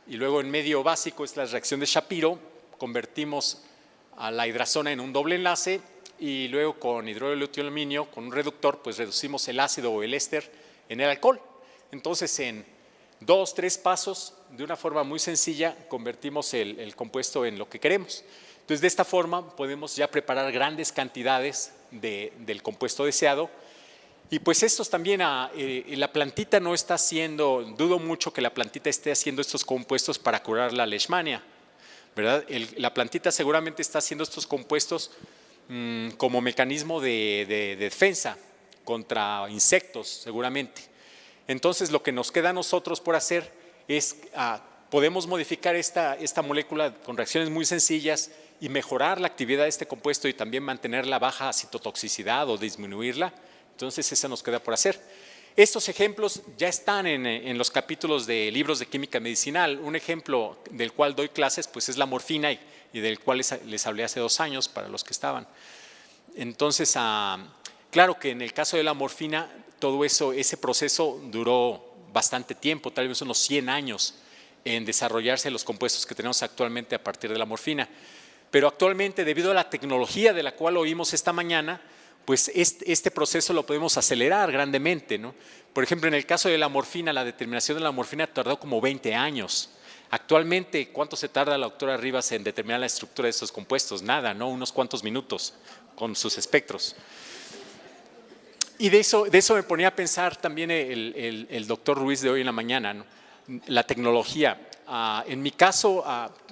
y luego en medio básico es la reacción de Shapiro. Convertimos a la hidrazona en un doble enlace y luego con hidrógeno de aluminio, con un reductor, pues reducimos el ácido o el éster en el alcohol. Entonces en 2, 3 pasos, de una forma muy sencilla, convertimos el compuesto en lo que queremos. Entonces de esta forma podemos ya preparar grandes cantidades del compuesto deseado. Y pues estos también, la plantita no está haciendo, dudo mucho que la plantita esté haciendo estos compuestos para curar la leishmania, ¿verdad? La plantita seguramente está haciendo estos compuestos como mecanismo de defensa contra insectos, seguramente. Entonces lo que nos queda a nosotros por hacer es, podemos modificar esta molécula con reacciones muy sencillas y mejorar la actividad de este compuesto y también mantener la baja citotoxicidad o disminuirla. Entonces eso nos queda por hacer. Estos ejemplos ya están en los capítulos de libros de química medicinal. Un ejemplo del cual doy clases pues es la morfina y del cual les hablé hace 2 años para los que estaban. Entonces, claro que en el caso de la morfina, todo ese proceso duró bastante tiempo, tal vez unos 100 años en desarrollarse los compuestos que tenemos actualmente a partir de la morfina. Pero actualmente, debido a la tecnología de la cual oímos esta mañana, pues este proceso lo podemos acelerar grandemente, ¿no? Por ejemplo, en el caso de la morfina, la determinación de la morfina tardó como 20 años. Actualmente, ¿cuánto se tarda la doctora Rivas en determinar la estructura de estos compuestos? Nada, ¿no? Unos cuantos minutos con sus espectros. Y de eso me ponía a pensar también el doctor Ruiz de hoy en la mañana, ¿no? La tecnología. En mi caso,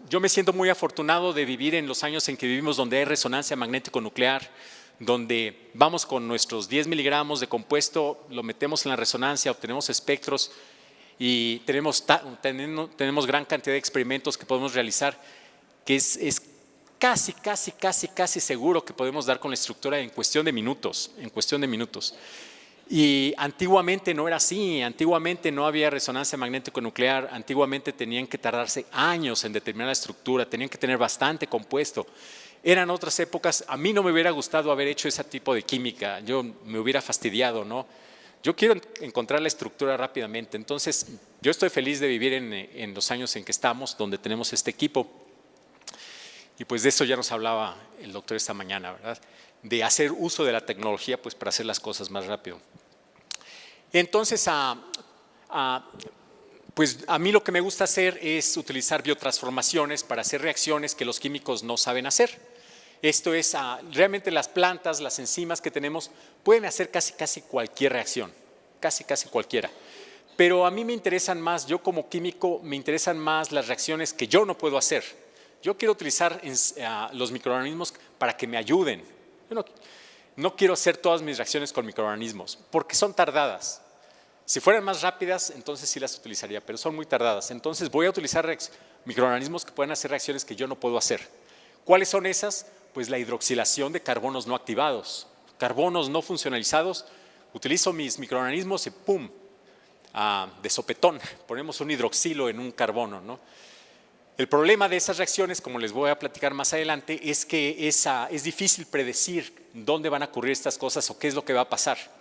yo me siento muy afortunado de vivir en los años en que vivimos donde hay resonancia magnético-nuclear, donde vamos con nuestros 10 miligramos de compuesto, lo metemos en la resonancia, obtenemos espectros y tenemos gran cantidad de experimentos que podemos realizar, que es casi seguro que podemos dar con la estructura en cuestión de minutos, Y antiguamente no era así, antiguamente no había resonancia magnético-nuclear, antiguamente tenían que tardarse años en determinar la estructura, tenían que tener bastante compuesto. Eran otras épocas, a mí no me hubiera gustado haber hecho ese tipo de química, yo me hubiera fastidiado, ¿no? Yo quiero encontrar la estructura rápidamente, entonces yo estoy feliz de vivir en los años en que estamos, donde tenemos este equipo. Y pues de eso ya nos hablaba el doctor esta mañana, ¿verdad? De hacer uso de la tecnología pues para hacer las cosas más rápido. Entonces, pues a mí lo que me gusta hacer es utilizar biotransformaciones para hacer reacciones que los químicos no saben hacer. Esto es, realmente las plantas, las enzimas que tenemos pueden hacer casi cualquier reacción, casi cualquiera. Pero a mí me interesan más, yo como químico, me interesan más las reacciones que yo no puedo hacer. Yo quiero utilizar los microorganismos para que me ayuden. Yo no quiero hacer todas mis reacciones con microorganismos porque son tardadas. Si fueran más rápidas, entonces sí las utilizaría, pero son muy tardadas. Entonces voy a utilizar microorganismos que pueden hacer reacciones que yo no puedo hacer. ¿Cuáles son esas? Pues la hidroxilación de carbonos no activados, carbonos no funcionalizados. Utilizo mis microorganismos y ¡pum! De sopetón, ponemos un hidroxilo en un carbono, ¿no? El problema de esas reacciones, como les voy a platicar más adelante, es que es difícil predecir dónde van a ocurrir estas cosas o qué es lo que va a pasar.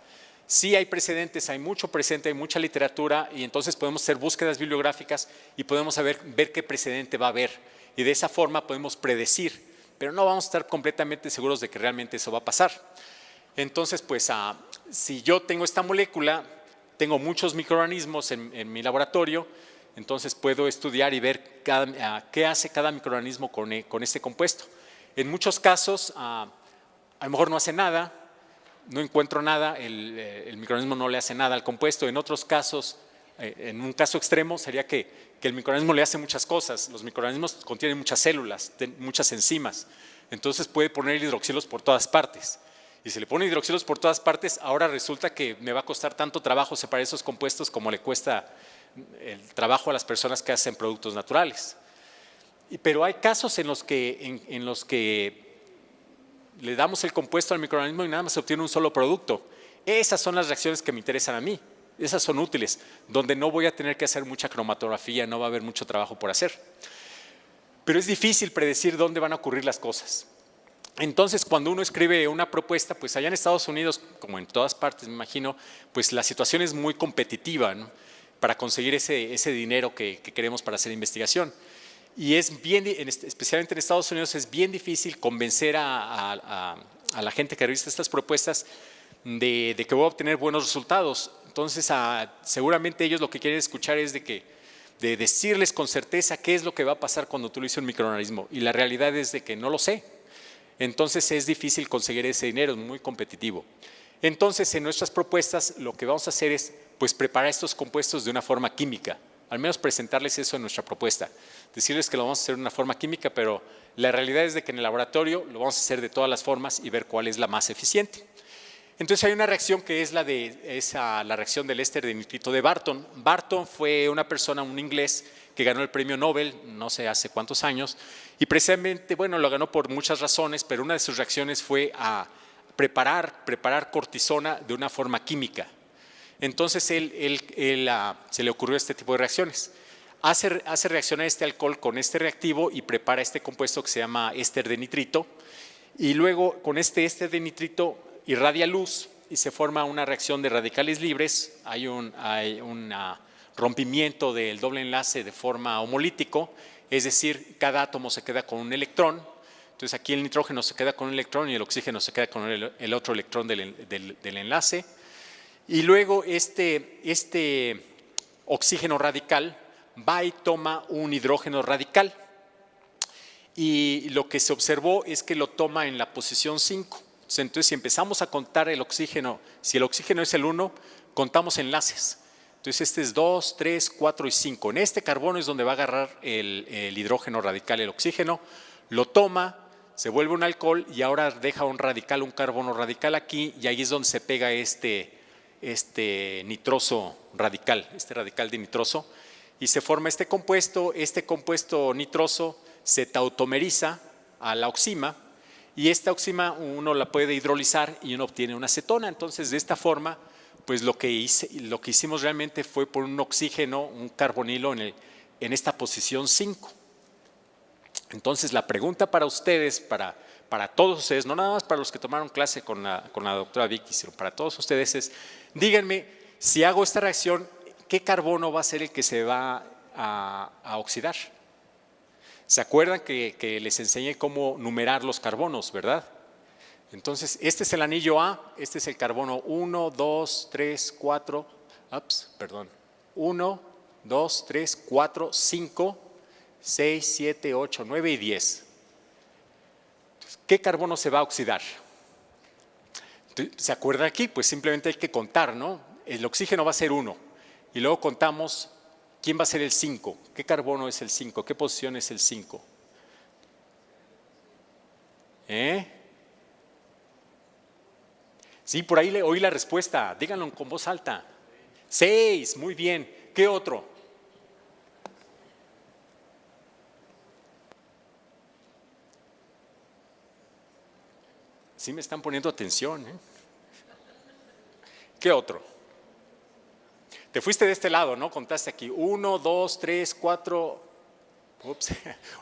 Sí hay precedentes, hay mucho presente, hay mucha literatura y entonces podemos hacer búsquedas bibliográficas y podemos ver qué precedente va a haber y de esa forma podemos predecir, pero no vamos a estar completamente seguros de que realmente eso va a pasar. Entonces, pues, si yo tengo esta molécula, tengo muchos microorganismos en mi laboratorio, entonces puedo estudiar y ver qué hace cada microorganismo con este compuesto. En muchos casos, a lo mejor no hace nada, no encuentro nada, el microorganismo no le hace nada al compuesto. En otros casos, en un caso extremo, sería que el microorganismo le hace muchas cosas. Los microorganismos contienen muchas células, muchas enzimas, entonces puede poner hidroxilos por todas partes. Y si le pone hidroxilos por todas partes, ahora resulta que me va a costar tanto trabajo separar esos compuestos como le cuesta el trabajo a las personas que hacen productos naturales. Pero hay casos en los que le damos el compuesto al microorganismo y nada más se obtiene un solo producto. Esas son las reacciones que me interesan a mí. Esas son útiles, donde no voy a tener que hacer mucha cromatografía, no va a haber mucho trabajo por hacer. Pero es difícil predecir dónde van a ocurrir las cosas. Entonces, cuando uno escribe una propuesta, pues allá en Estados Unidos, como en todas partes, me imagino, pues la situación es muy competitiva, ¿no? Para conseguir ese dinero que queremos para hacer investigación. Y es bien, especialmente en Estados Unidos, es bien difícil convencer a la gente que revisa estas propuestas de que voy a obtener buenos resultados. Entonces, seguramente ellos lo que quieren escuchar es de decirles con certeza qué es lo que va a pasar cuando tú lo hiciste un microorganismo. Y la realidad es de que no lo sé. Entonces es difícil conseguir ese dinero, es muy competitivo. Entonces en nuestras propuestas lo que vamos a hacer es pues preparar estos compuestos de una forma química, al menos presentarles eso en nuestra propuesta, decirles que lo vamos a hacer de una forma química, pero la realidad es de que en el laboratorio lo vamos a hacer de todas las formas y ver cuál es la más eficiente. Entonces hay una reacción que es la reacción del éster de nitrito de Barton. Barton fue una persona, un inglés, que ganó el premio Nobel, no sé hace cuántos años, y precisamente, bueno, lo ganó por muchas razones, pero una de sus reacciones fue a preparar cortisona de una forma química. Entonces se le ocurrió este tipo de reacciones. Hace reaccionar este alcohol con este reactivo y prepara este compuesto que se llama éster de nitrito, y luego con este éster de nitrito irradia luz y se forma una reacción de radicales libres. Hay un rompimiento del doble enlace de forma homolítico, es decir, cada átomo se queda con un electrón. Entonces aquí el nitrógeno se queda con un electrón y el oxígeno se queda con el otro electrón del enlace. Y luego este oxígeno radical va y toma un hidrógeno radical. Y lo que se observó es que lo toma en la posición 5. Entonces, si empezamos a contar el oxígeno, si el oxígeno es el 1, contamos enlaces. Entonces, este es 2, 3, 4 y 5. En este carbono es donde va a agarrar el hidrógeno radical, el oxígeno, lo toma, se vuelve un alcohol y ahora deja un radical, un carbono radical aquí, y ahí es donde se pega este nitroso radical, este radical de nitroso, y se forma este compuesto nitroso se tautomeriza a la oxima, y esta oxima uno la puede hidrolizar y uno obtiene una acetona. Entonces, de esta forma, pues lo que hicimos realmente fue por un oxígeno, un carbonilo en esta posición 5. Entonces, la pregunta para ustedes, para todos ustedes, no nada más para los que tomaron clase con la doctora Vicky, sino para todos ustedes es, díganme, si hago esta reacción, ¿qué carbono va a ser el que se va a oxidar? ¿Se acuerdan que les enseñé cómo numerar los carbonos, verdad? Entonces, este es el anillo A, este es el carbono 1, 2, 3, 4, 1, 2, 3, 4, 5, 6, 7, 8, 9 y 10. ¿Qué carbono se va a oxidar? ¿Se acuerdan aquí? Pues simplemente hay que contar, ¿no? El oxígeno va a ser 1 y luego contamos quién va a ser el 5. ¿Qué carbono es el 5? ¿Qué posición es el 5? Sí, por ahí oí la respuesta. Díganlo con voz alta. 6, muy bien. ¿Qué otro? Sí me están poniendo atención, ¿eh? ¿Qué otro? Te fuiste de este lado, ¿no? Contaste aquí 1, 2, 3, 4. Ups.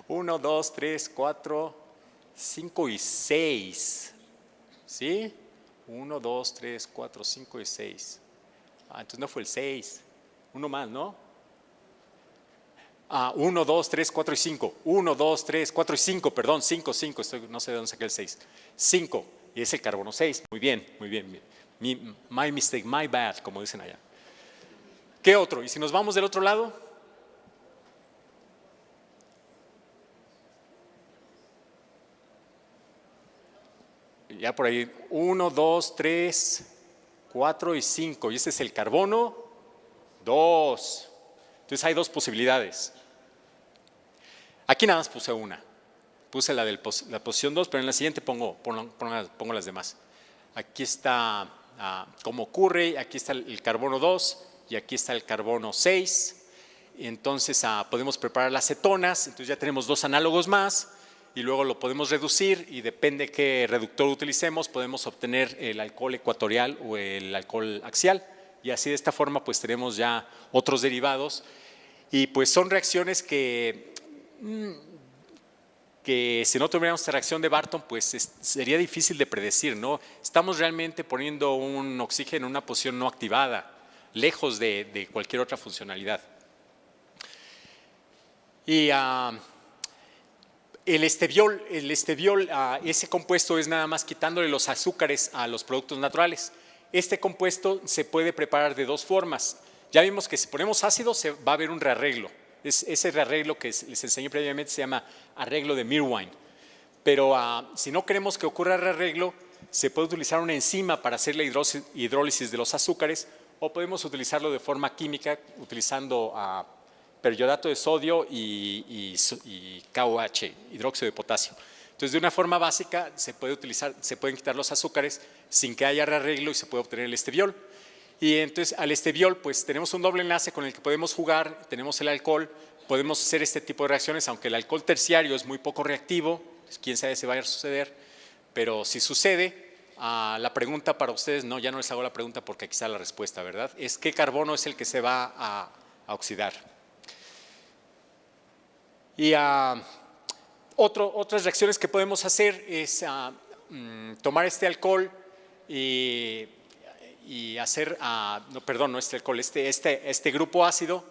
1, 2, 3, 4, 5 y 6. ¿Sí? 1, 2, 3, 4, 5 y 6. Entonces no fue el 6. Uno más, ¿no? 1, 2, 3, 4 y 5. 1, 2, 3, 4 y 5. Perdón, 5. No sé de dónde saqué el 6. 5. Y es el carbono 6. Muy bien, muy bien. My mistake, my bad, como dicen allá. ¿Qué otro? ¿Y si nos vamos del otro lado? Ya por ahí, 1, 2, 3, 4 y 5. Y este es el carbono 2. Entonces hay dos posibilidades. Aquí nada más puse una. Puse la posición 2, pero en la siguiente pongo las demás. Aquí está cómo ocurre, aquí está el carbono 2 y aquí está el carbono 6. Entonces podemos preparar las cetonas, entonces ya tenemos dos análogos más y luego lo podemos reducir y depende qué reductor utilicemos, podemos obtener el alcohol ecuatorial o el alcohol axial y así de esta forma pues tenemos ya otros derivados y pues son reacciones que si no tuviéramos esta reacción de Barton, pues sería difícil de predecir, ¿no? Estamos realmente poniendo un oxígeno en una posición no activada, lejos de cualquier otra funcionalidad. Y el esteviol, ese compuesto es nada más quitándole los azúcares a los productos naturales. Este compuesto se puede preparar de dos formas. Ya vimos que si ponemos ácido va a haber un rearreglo. Ese rearreglo que les enseñé previamente se llama arreglo de Meerwein. Pero si no queremos que ocurra rearreglo, se puede utilizar una enzima para hacer la hidrólisis de los azúcares o podemos utilizarlo de forma química utilizando periodato de sodio y KOH, hidróxido de potasio. Entonces, de una forma básica se pueden quitar los azúcares sin que haya rearreglo y se puede obtener el esteviol. Y entonces al esteviol pues tenemos un doble enlace con el que podemos jugar, tenemos el alcohol, podemos hacer este tipo de reacciones, aunque el alcohol terciario es muy poco reactivo, pues quién sabe si vaya a suceder, pero si sucede, la pregunta para ustedes, no, ya no les hago la pregunta porque aquí está la respuesta, ¿verdad? Es qué carbono es el que se va a oxidar. Y otras reacciones que podemos hacer es tomar este alcohol y hacer, no este alcohol, este grupo ácido,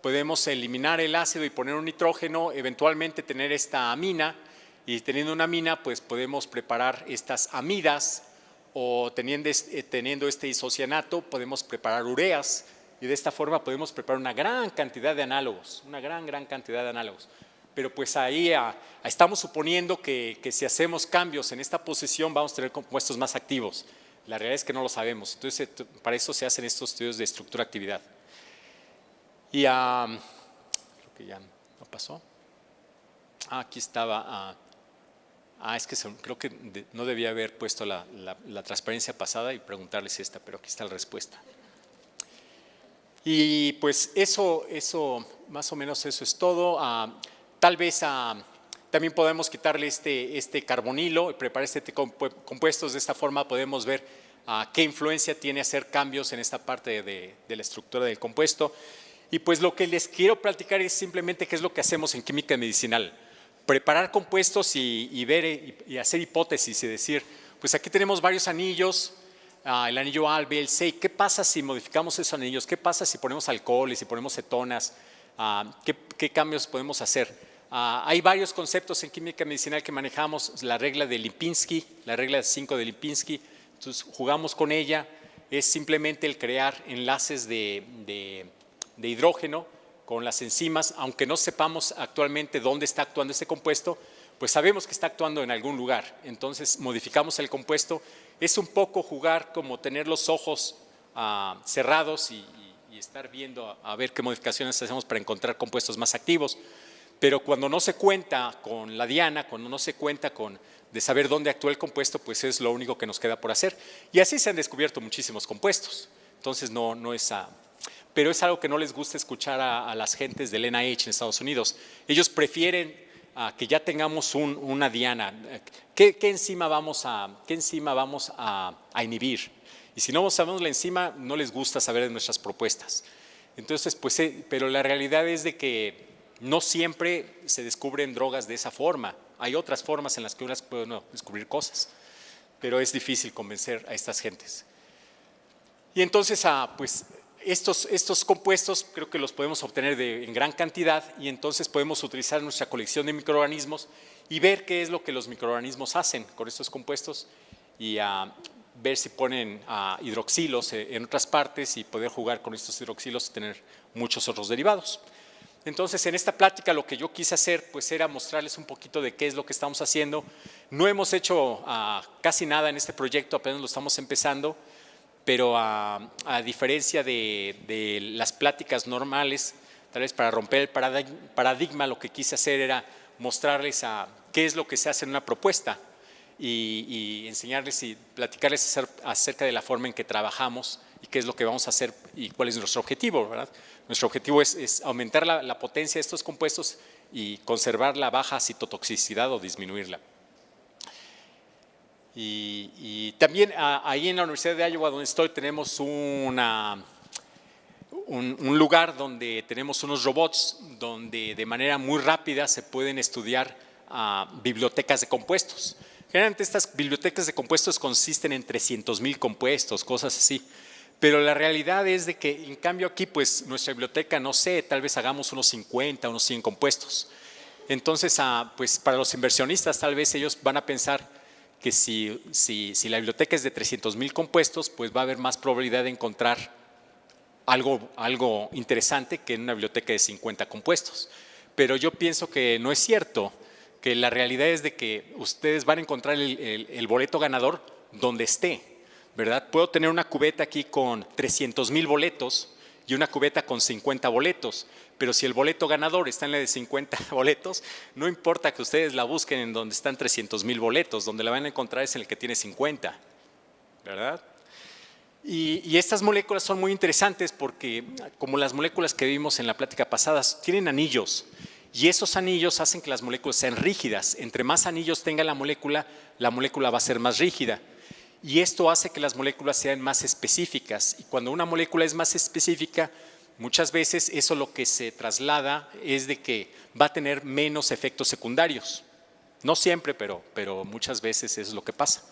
podemos eliminar el ácido y poner un nitrógeno, eventualmente tener esta amina y teniendo una amina pues podemos preparar estas amidas o teniendo este isocianato podemos preparar ureas y de esta forma podemos preparar una gran cantidad de análogos, una gran cantidad de análogos. Pero pues ahí estamos suponiendo que si hacemos cambios en esta posición vamos a tener compuestos más activos. La realidad es que no lo sabemos, entonces para eso se hacen estos estudios de estructura-actividad. Y creo que ya no pasó. Aquí estaba. Es que creo que no debía haber puesto la transparencia pasada y preguntarles esta, pero aquí está la respuesta. Y pues eso más o menos eso es todo. Tal vez también podemos quitarle este carbonilo y preparar este compuestos. De esta forma podemos ver qué influencia tiene hacer cambios en esta parte de la estructura del compuesto. Y pues lo que les quiero platicar es simplemente qué es lo que hacemos en química medicinal. Preparar compuestos y ver y hacer hipótesis y decir, pues aquí tenemos varios anillos, el anillo A, el B, el C. ¿Qué pasa si modificamos esos anillos? ¿Qué pasa si ponemos alcohol y si ponemos cetonas? ¿Qué cambios podemos hacer? Hay varios conceptos en química medicinal que manejamos, la regla de Lipinski, la regla 5 de Lipinski, entonces jugamos con ella, es simplemente el crear enlaces de hidrógeno con las enzimas, aunque no sepamos actualmente dónde está actuando este compuesto, pues sabemos que está actuando en algún lugar, entonces modificamos el compuesto, es un poco jugar como tener los ojos cerrados y estar viendo a ver qué modificaciones hacemos para encontrar compuestos más activos. Pero cuando no se cuenta con la diana, cuando no se cuenta de saber dónde actúa el compuesto, pues es lo único que nos queda por hacer. Y así se han descubierto muchísimos compuestos. Entonces no es pero es algo que no les gusta escuchar a las gentes del NIH en Estados Unidos. Ellos prefieren que ya tengamos una diana. ¿Qué enzima vamos a inhibir? Y si no sabemos la enzima, no les gusta saber de nuestras propuestas. Entonces, pues, pero la realidad es de que no siempre se descubren drogas de esa forma. Hay otras formas en las que uno puede descubrir cosas, pero es difícil convencer a estas gentes. Y entonces, pues, estos compuestos creo que los podemos obtener en gran cantidad y entonces podemos utilizar nuestra colección de microorganismos y ver qué es lo que los microorganismos hacen con estos compuestos y ver si ponen hidroxilos en otras partes y poder jugar con estos hidroxilos y tener muchos otros derivados. Entonces, en esta plática lo que yo quise hacer pues era mostrarles un poquito de qué es lo que estamos haciendo. No hemos hecho casi nada en este proyecto, apenas lo estamos empezando, pero a diferencia de las pláticas normales, tal vez para romper el paradigma, lo que quise hacer era mostrarles qué es lo que se hace en una propuesta y enseñarles y platicarles acerca de la forma en que trabajamos y qué es lo que vamos a hacer y cuál es nuestro objetivo, ¿verdad? Nuestro objetivo es aumentar la potencia de estos compuestos y conservar la baja citotoxicidad o disminuirla. Y también ahí en la Universidad de Iowa, donde estoy, tenemos un lugar donde tenemos unos robots donde de manera muy rápida se pueden estudiar bibliotecas de compuestos. Generalmente estas bibliotecas de compuestos consisten en 300,000 compuestos, cosas así. Pero la realidad es de que en cambio aquí pues nuestra biblioteca, no sé, tal vez hagamos unos 50, unos 100 compuestos. Entonces pues para los inversionistas tal vez ellos van a pensar que si la biblioteca es de 300,000 compuestos, pues va a haber más probabilidad de encontrar algo interesante que en una biblioteca de 50 compuestos. Pero yo pienso que no es cierto, que la realidad es de que ustedes van a encontrar el boleto ganador donde esté, ¿verdad? Puedo tener una cubeta aquí con 300,000 boletos y una cubeta con 50 boletos, pero si el boleto ganador está en la de 50 boletos, no importa que ustedes la busquen en donde están 300,000 boletos, donde la van a encontrar es en el que tiene 50, ¿verdad? Y estas moléculas son muy interesantes porque, como las moléculas que vimos en la plática pasada, tienen anillos. Y esos anillos hacen que las moléculas sean rígidas. Entre más anillos tenga la molécula va a ser más rígida. Y esto hace que las moléculas sean más específicas. Y cuando una molécula es más específica, muchas veces eso lo que se traslada es de que va a tener menos efectos secundarios. No siempre, pero muchas veces eso es lo que pasa.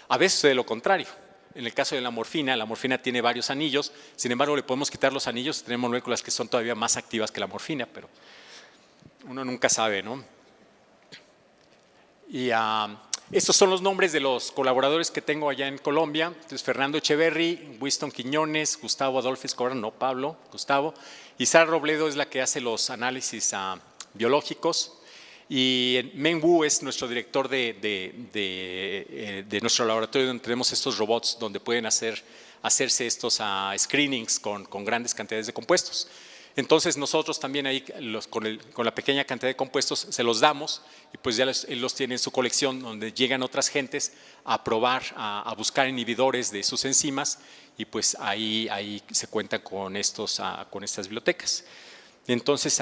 A veces de lo contrario. En el caso de la morfina tiene varios anillos. Sin embargo, le podemos quitar los anillos y tenemos moléculas que son todavía más activas que la morfina, pero uno nunca sabe, ¿no? Y estos son los nombres de los colaboradores que tengo allá en Colombia. Entonces, Fernando Echeverry, Winston Quiñones, Gustavo Adolfo Escobar, no Pablo, Gustavo. Y Sara Robledo es la que hace los análisis biológicos. Y Meng Wu es nuestro director de nuestro laboratorio donde tenemos estos robots donde pueden hacerse estos screenings con grandes cantidades de compuestos. Entonces nosotros también ahí con la pequeña cantidad de compuestos se los damos y pues ya él los tiene en su colección donde llegan otras gentes a probar, a buscar inhibidores de sus enzimas y pues ahí se cuenta con estas bibliotecas. Entonces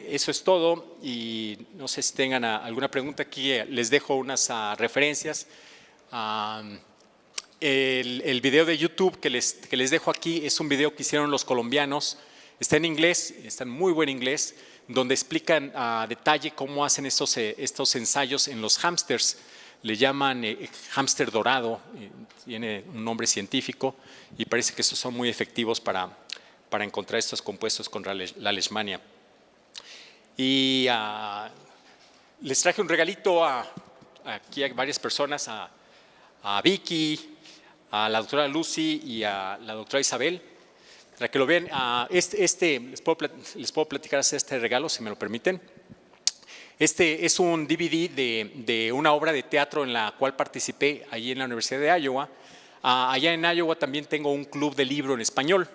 eso es todo y no sé si tengan alguna pregunta aquí, les dejo unas referencias. El video de YouTube que les dejo aquí es un video que hicieron los colombianos. Está en inglés, está en muy buen inglés, donde explican a detalle cómo hacen estos ensayos en los hámsters. Le llaman hámster dorado, tiene un nombre científico y parece que estos son muy efectivos para encontrar estos compuestos contra la leishmania. Y les traje un regalito aquí a varias personas, a Vicky, a la doctora Lucy y a la doctora Isabel. Para que lo vean, les puedo platicar acerca de este regalo, si me lo permiten. Este es un DVD de una obra de teatro en la cual participé allí en la Universidad de Iowa. Allá en Iowa también tengo un club de libro en español.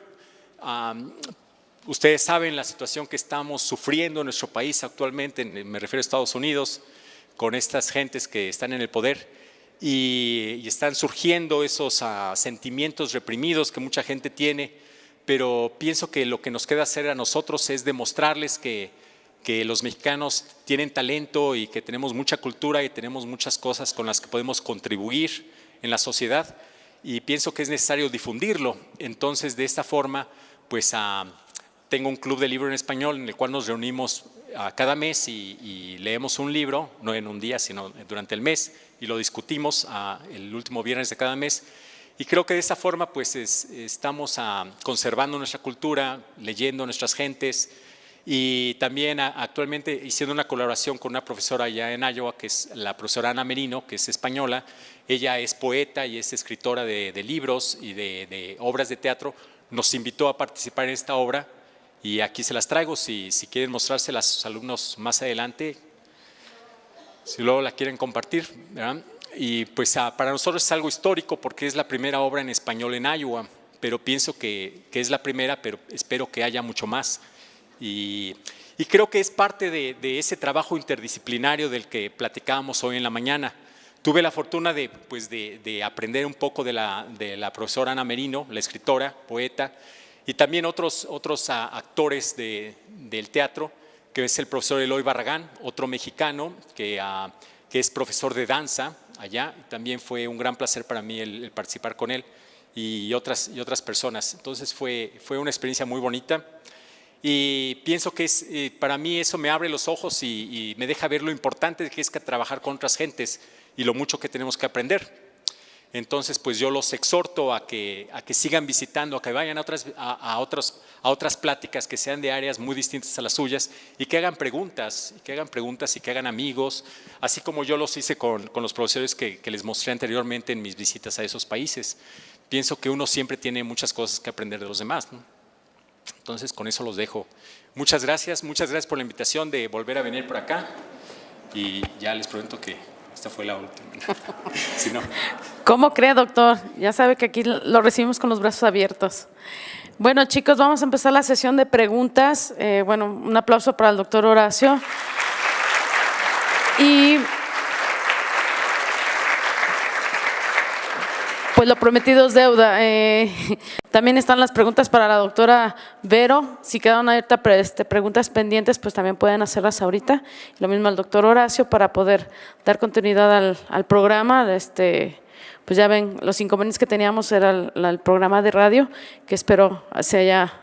Ustedes saben la situación que estamos sufriendo en nuestro país actualmente, me refiero a Estados Unidos, con estas gentes que están en el poder y están surgiendo esos sentimientos reprimidos que mucha gente tiene. pero pienso que lo que nos queda hacer a nosotros es demostrarles que los mexicanos tienen talento y que tenemos mucha cultura y tenemos muchas cosas con las que podemos contribuir en la sociedad, y pienso que es necesario difundirlo. Entonces, de esta forma, pues tengo un club de libro en español en el cual nos reunimos cada mes y leemos un libro, no en un día, sino durante el mes, y lo discutimos el último viernes de cada mes. Y creo que de esta forma pues estamos conservando nuestra cultura, leyendo a nuestras gentes, y también actualmente haciendo una colaboración con una profesora allá en Iowa, que es la profesora Ana Merino, que es española. Ella es poeta y es escritora de libros y de obras de teatro. Nos invitó a participar en esta obra y aquí se las traigo si quieren mostrárselas a sus alumnos más adelante, si luego la quieren compartir, ¿verdad? Y pues para nosotros es algo histórico porque es la primera obra en español en Iowa, pero pienso que es la primera, pero espero que haya mucho más. Y creo que es parte de ese trabajo interdisciplinario del que platicábamos hoy en la mañana. Tuve la fortuna de aprender un poco de la profesora Ana Merino, la escritora, poeta, y también otros actores del teatro, que es el profesor Eloy Barragán, otro mexicano que es profesor de danza allá, y también fue un gran placer para mí el participar con él y otras personas. Entonces fue una experiencia muy bonita. Y pienso que para mí eso me abre los ojos y me deja ver lo importante que es trabajar con otras gentes y lo mucho que tenemos que aprender. Entonces, pues yo los exhorto a que sigan visitando, a que vayan a otras pláticas que sean de áreas muy distintas a las suyas y que hagan preguntas y que hagan amigos, así como yo los hice con los profesores que les mostré anteriormente en mis visitas a esos países. Pienso que uno siempre tiene muchas cosas que aprender de los demás, ¿no? Entonces, con eso los dejo. Muchas gracias por la invitación de volver a venir por acá y ya les prometo que esta fue la última. Si no. ¿Cómo cree, doctor? Ya sabe que aquí lo recibimos con los brazos abiertos. Bueno, chicos, vamos a empezar la sesión de preguntas. Bueno, un aplauso para el doctor Horacio. Y pues lo prometido es deuda. También están las preguntas para la doctora Vero. Si quedan abiertas preguntas pendientes, pues también pueden hacerlas ahorita. Lo mismo al doctor Horacio para poder dar continuidad al programa. Pues ya ven, los inconvenientes que teníamos era el programa de radio, que espero se haya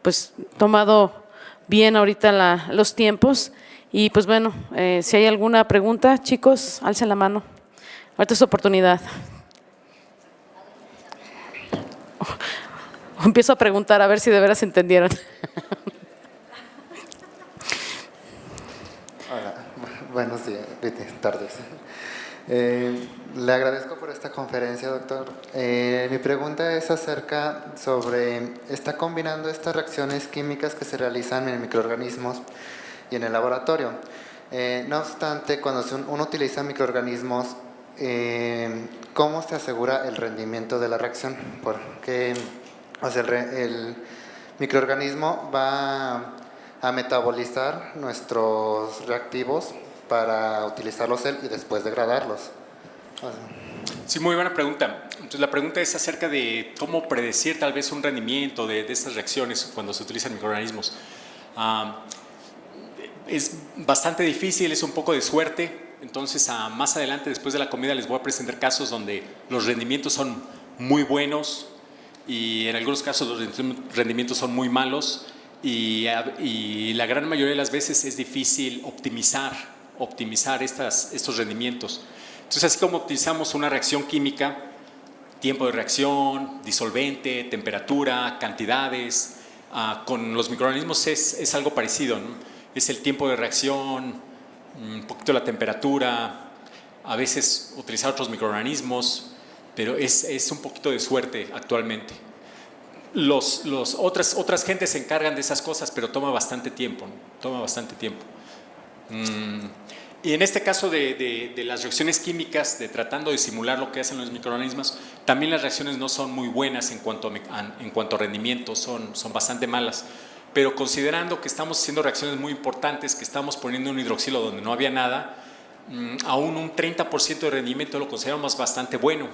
pues tomado bien ahorita los tiempos. Y pues bueno, si hay alguna pregunta, chicos, alcen la mano. Ahorita es su oportunidad. Empiezo a preguntar a ver si de veras entendieron. Hola, buenos días, tardes. Le agradezco por esta conferencia, doctor. Mi pregunta es acerca está combinando estas reacciones químicas que se realizan en microorganismos y en el laboratorio. No obstante, cuando uno utiliza microorganismos, ¿cómo se asegura el rendimiento de la reacción? Porque el microorganismo va a metabolizar nuestros reactivos para utilizarlos él y después degradarlos. Sí, muy buena pregunta. Entonces, la pregunta es acerca de cómo predecir tal vez un rendimiento de estas reacciones cuando se utilizan microorganismos. Es bastante difícil, es un poco de suerte. Entonces, más adelante, después de la comida, les voy a presentar casos donde los rendimientos son muy buenos y en algunos casos los rendimientos son muy malos y la gran mayoría de las veces es difícil optimizar estos rendimientos. Entonces, así como optimizamos una reacción química, tiempo de reacción, disolvente, temperatura, cantidades, con los microorganismos es algo parecido, ¿no? Es el tiempo de reacción, un poquito la temperatura, a veces utilizar otros microorganismos, pero es un poquito de suerte actualmente. Otras gentes se encargan de esas cosas, pero toma bastante tiempo, ¿no? Toma bastante tiempo. Y en este caso de las reacciones químicas, de tratando de simular lo que hacen los microorganismos, también las reacciones no son muy buenas en cuanto a rendimiento, son bastante malas. Pero considerando que estamos haciendo reacciones muy importantes, que estamos poniendo un hidroxilo donde no había nada, aún un 30% de rendimiento lo consideramos bastante bueno.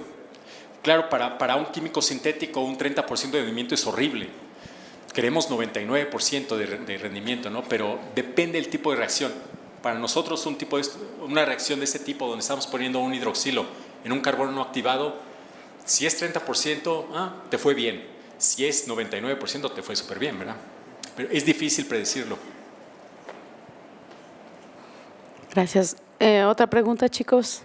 Claro, para un químico sintético un 30% de rendimiento es horrible. Queremos 99% de rendimiento, ¿no? Pero depende del tipo de reacción. Para nosotros una reacción de este tipo donde estamos poniendo un hidroxilo en un carbono no activado, si es 30%, te fue bien. Si es 99%, te fue súper bien, ¿verdad? Pero es difícil predecirlo. Gracias. ¿Otra pregunta, chicos?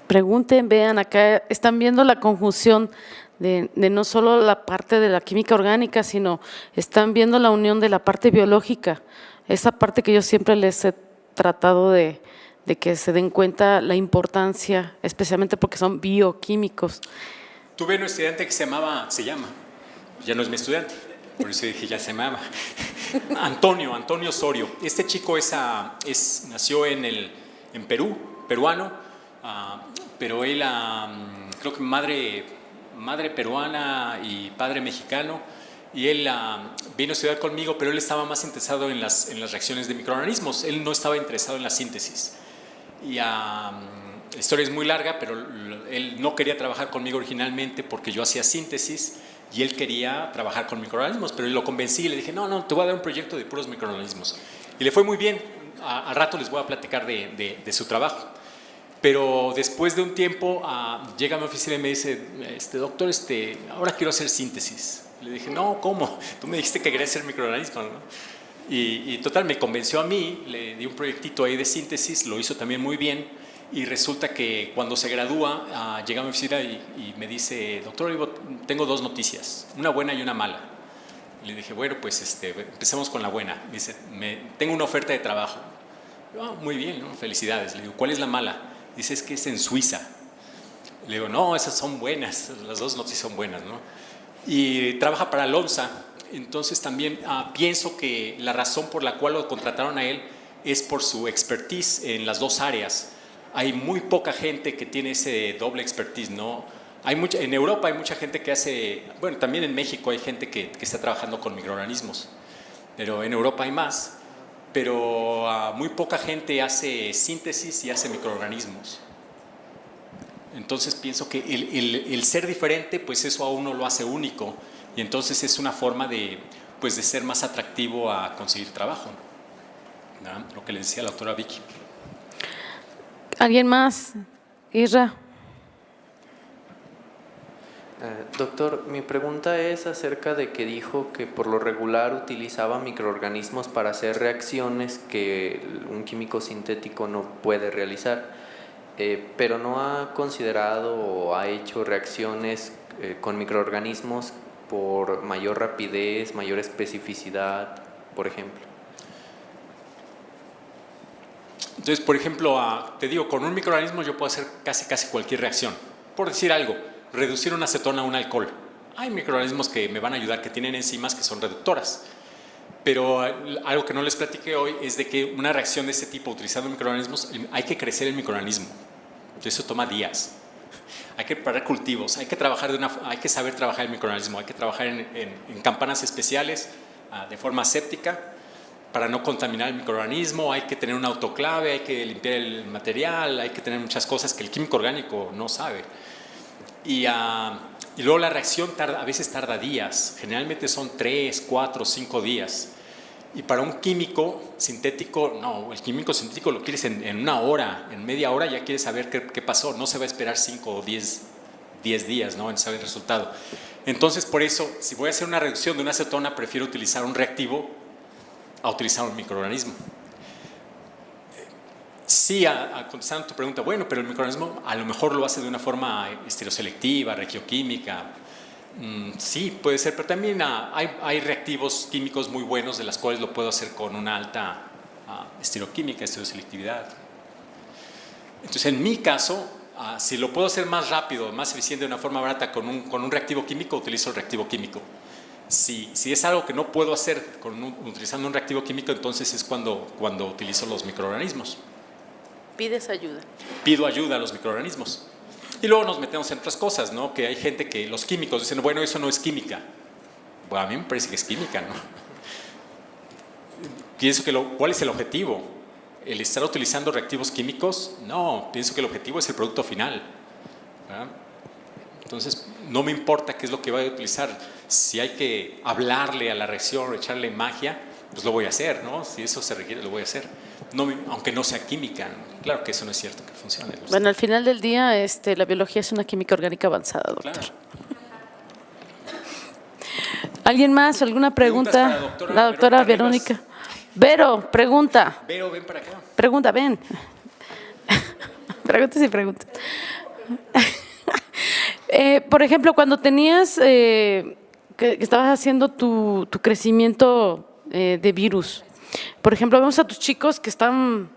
Pregunten, vean, acá están viendo la conjunción de no solo la parte de la química orgánica, sino están viendo la unión de la parte biológica. Esa parte que yo siempre les he tratado de que se den cuenta la importancia, especialmente porque son bioquímicos. Tuve un estudiante que se llama, ya no es mi estudiante, por eso dije ya se llamaba, Antonio Osorio. Este chico nació en Perú, peruano, pero él, creo que madre peruana y padre mexicano, y él vino a estudiar conmigo, pero él estaba más interesado en las reacciones de microorganismos, él no estaba interesado en la síntesis. Y la historia es muy larga, pero él no quería trabajar conmigo originalmente porque yo hacía síntesis y él quería trabajar con microorganismos, pero lo convencí y le dije, no, te voy a dar un proyecto de puros microorganismos. Y le fue muy bien, al rato les voy a platicar de su trabajo. Pero después de un tiempo llega a mi oficina y me dice, doctor, ahora quiero hacer síntesis. Le dije, no, ¿cómo? Tú me dijiste que querías hacer microorganismos, ¿no? Y total, me convenció a mí, le di un proyectito ahí de síntesis, lo hizo también muy bien, y resulta que cuando se gradúa, llega a mi oficina y me dice, doctor Olivo, tengo dos noticias, una buena y una mala. Le dije, bueno, pues empecemos con la buena. Me dice, tengo una oferta de trabajo. Muy bien, ¿no? Felicidades. Le digo, ¿cuál es la mala? Dice, es que es en Suiza. Le digo, no, esas son buenas, las dos noticias son buenas, ¿no? Y trabaja para Lonza. Entonces también pienso que la razón por la cual lo contrataron a él es por su expertise en las dos áreas. Hay muy poca gente que tiene ese doble expertise, ¿no? En Europa hay mucha gente que hace, bueno, también en México hay gente que está trabajando con microorganismos, pero en Europa hay más, pero muy poca gente hace síntesis y hace microorganismos. Entonces pienso que el ser diferente, pues eso a uno lo hace único. Y entonces es una forma de ser más atractivo a conseguir trabajo, ¿no? Lo que le decía la doctora Vicky. ¿Alguien más? Isra. Doctor, mi pregunta es acerca de que dijo que por lo regular utilizaba microorganismos para hacer reacciones que un químico sintético no puede realizar, pero no ha considerado o ha hecho reacciones con microorganismos por mayor rapidez, mayor especificidad, por ejemplo. Entonces, por ejemplo, te digo, con un microorganismo yo puedo hacer casi cualquier reacción. Por decir algo, reducir una acetona a un alcohol. Hay microorganismos que me van a ayudar, que tienen enzimas que son reductoras. Pero algo que no les platiqué hoy es de que una reacción de este tipo utilizando microorganismos, hay que crecer el microorganismo. Eso toma días. Hay que preparar cultivos, hay que saber trabajar el microorganismo, hay que trabajar en campanas especiales de forma aséptica para no contaminar el microorganismo, hay que tener un autoclave, hay que limpiar el material, hay que tener muchas cosas que el químico orgánico no sabe. Y luego la reacción a veces tarda días, generalmente son 3, 4, 5 días. Y para un químico sintético, no, el químico sintético lo quieres en una hora, en media hora ya quieres saber qué pasó, no se va a esperar 5 o 10 días, ¿no?, en saber el resultado. Entonces, por eso, si voy a hacer una reducción de una acetona, prefiero utilizar un reactivo a utilizar un microorganismo. Sí, contestando tu pregunta, bueno, pero el microorganismo a lo mejor lo hace de una forma estereoselectiva, regioquímica. Sí, puede ser, pero también hay reactivos químicos muy buenos de las cuales lo puedo hacer con una alta estereoquímica, estereoselectividad. Entonces, en mi caso, si lo puedo hacer más rápido, más eficiente, de una forma barata con un reactivo químico, utilizo el reactivo químico. Si es algo que no puedo hacer utilizando un reactivo químico, entonces es cuando utilizo los microorganismos. ¿Pides ayuda? Pido ayuda a los microorganismos. Y luego nos metemos en otras cosas, ¿no? Que hay gente que los químicos dicen, bueno, eso no es química. Bueno, a mí me parece que es química, ¿no? Pienso que ¿cuál es el objetivo? el estar utilizando reactivos químicos, no, pienso que el objetivo es el producto final, ¿verdad? Entonces, no me importa qué es lo que vaya a utilizar. Si hay que hablarle a la reacción o echarle magia, pues lo voy a hacer, ¿no? Si eso se requiere, lo voy a hacer. No, aunque no sea química, ¿no? Claro que eso no es cierto que funcione. Bueno, al final del día, la biología es una química orgánica avanzada, doctor. Claro. ¿Alguien más? ¿Alguna pregunta? Preguntas para La doctora Verónica Verónica. Vero, pregunta. Vero, ven para acá. Pregunta, ven. Preguntas y preguntas. Por ejemplo, cuando tenías, que estabas haciendo tu crecimiento de virus, por ejemplo, vemos a tus chicos que están,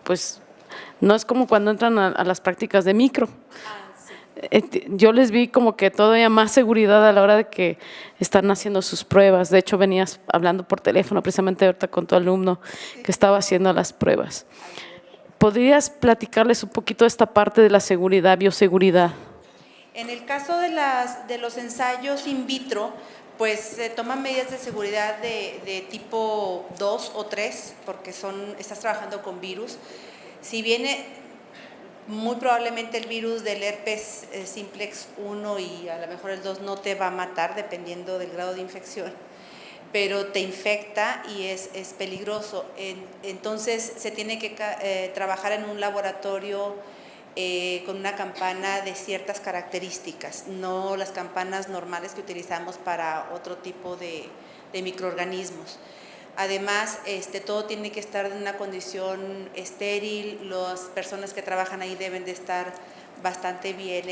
pues, no es como cuando entran a las prácticas de micro. Yo les vi como que todavía más seguridad a la hora de que están haciendo sus pruebas. De hecho, venías hablando por teléfono precisamente ahorita con tu alumno que estaba haciendo las pruebas. ¿Podrías platicarles un poquito de esta parte de la seguridad, bioseguridad? En el caso de los ensayos in vitro, pues se toman medidas de seguridad de tipo 2 o 3, porque estás trabajando con virus. Si viene muy probablemente el virus del herpes simplex 1 y a lo mejor el 2 no te va a matar dependiendo del grado de infección, pero te infecta y es peligroso. Entonces se tiene que trabajar en un laboratorio con una campana de ciertas características, no las campanas normales que utilizamos para otro tipo de microorganismos. Además, todo tiene que estar en una condición estéril, las personas que trabajan ahí deben de estar bastante bien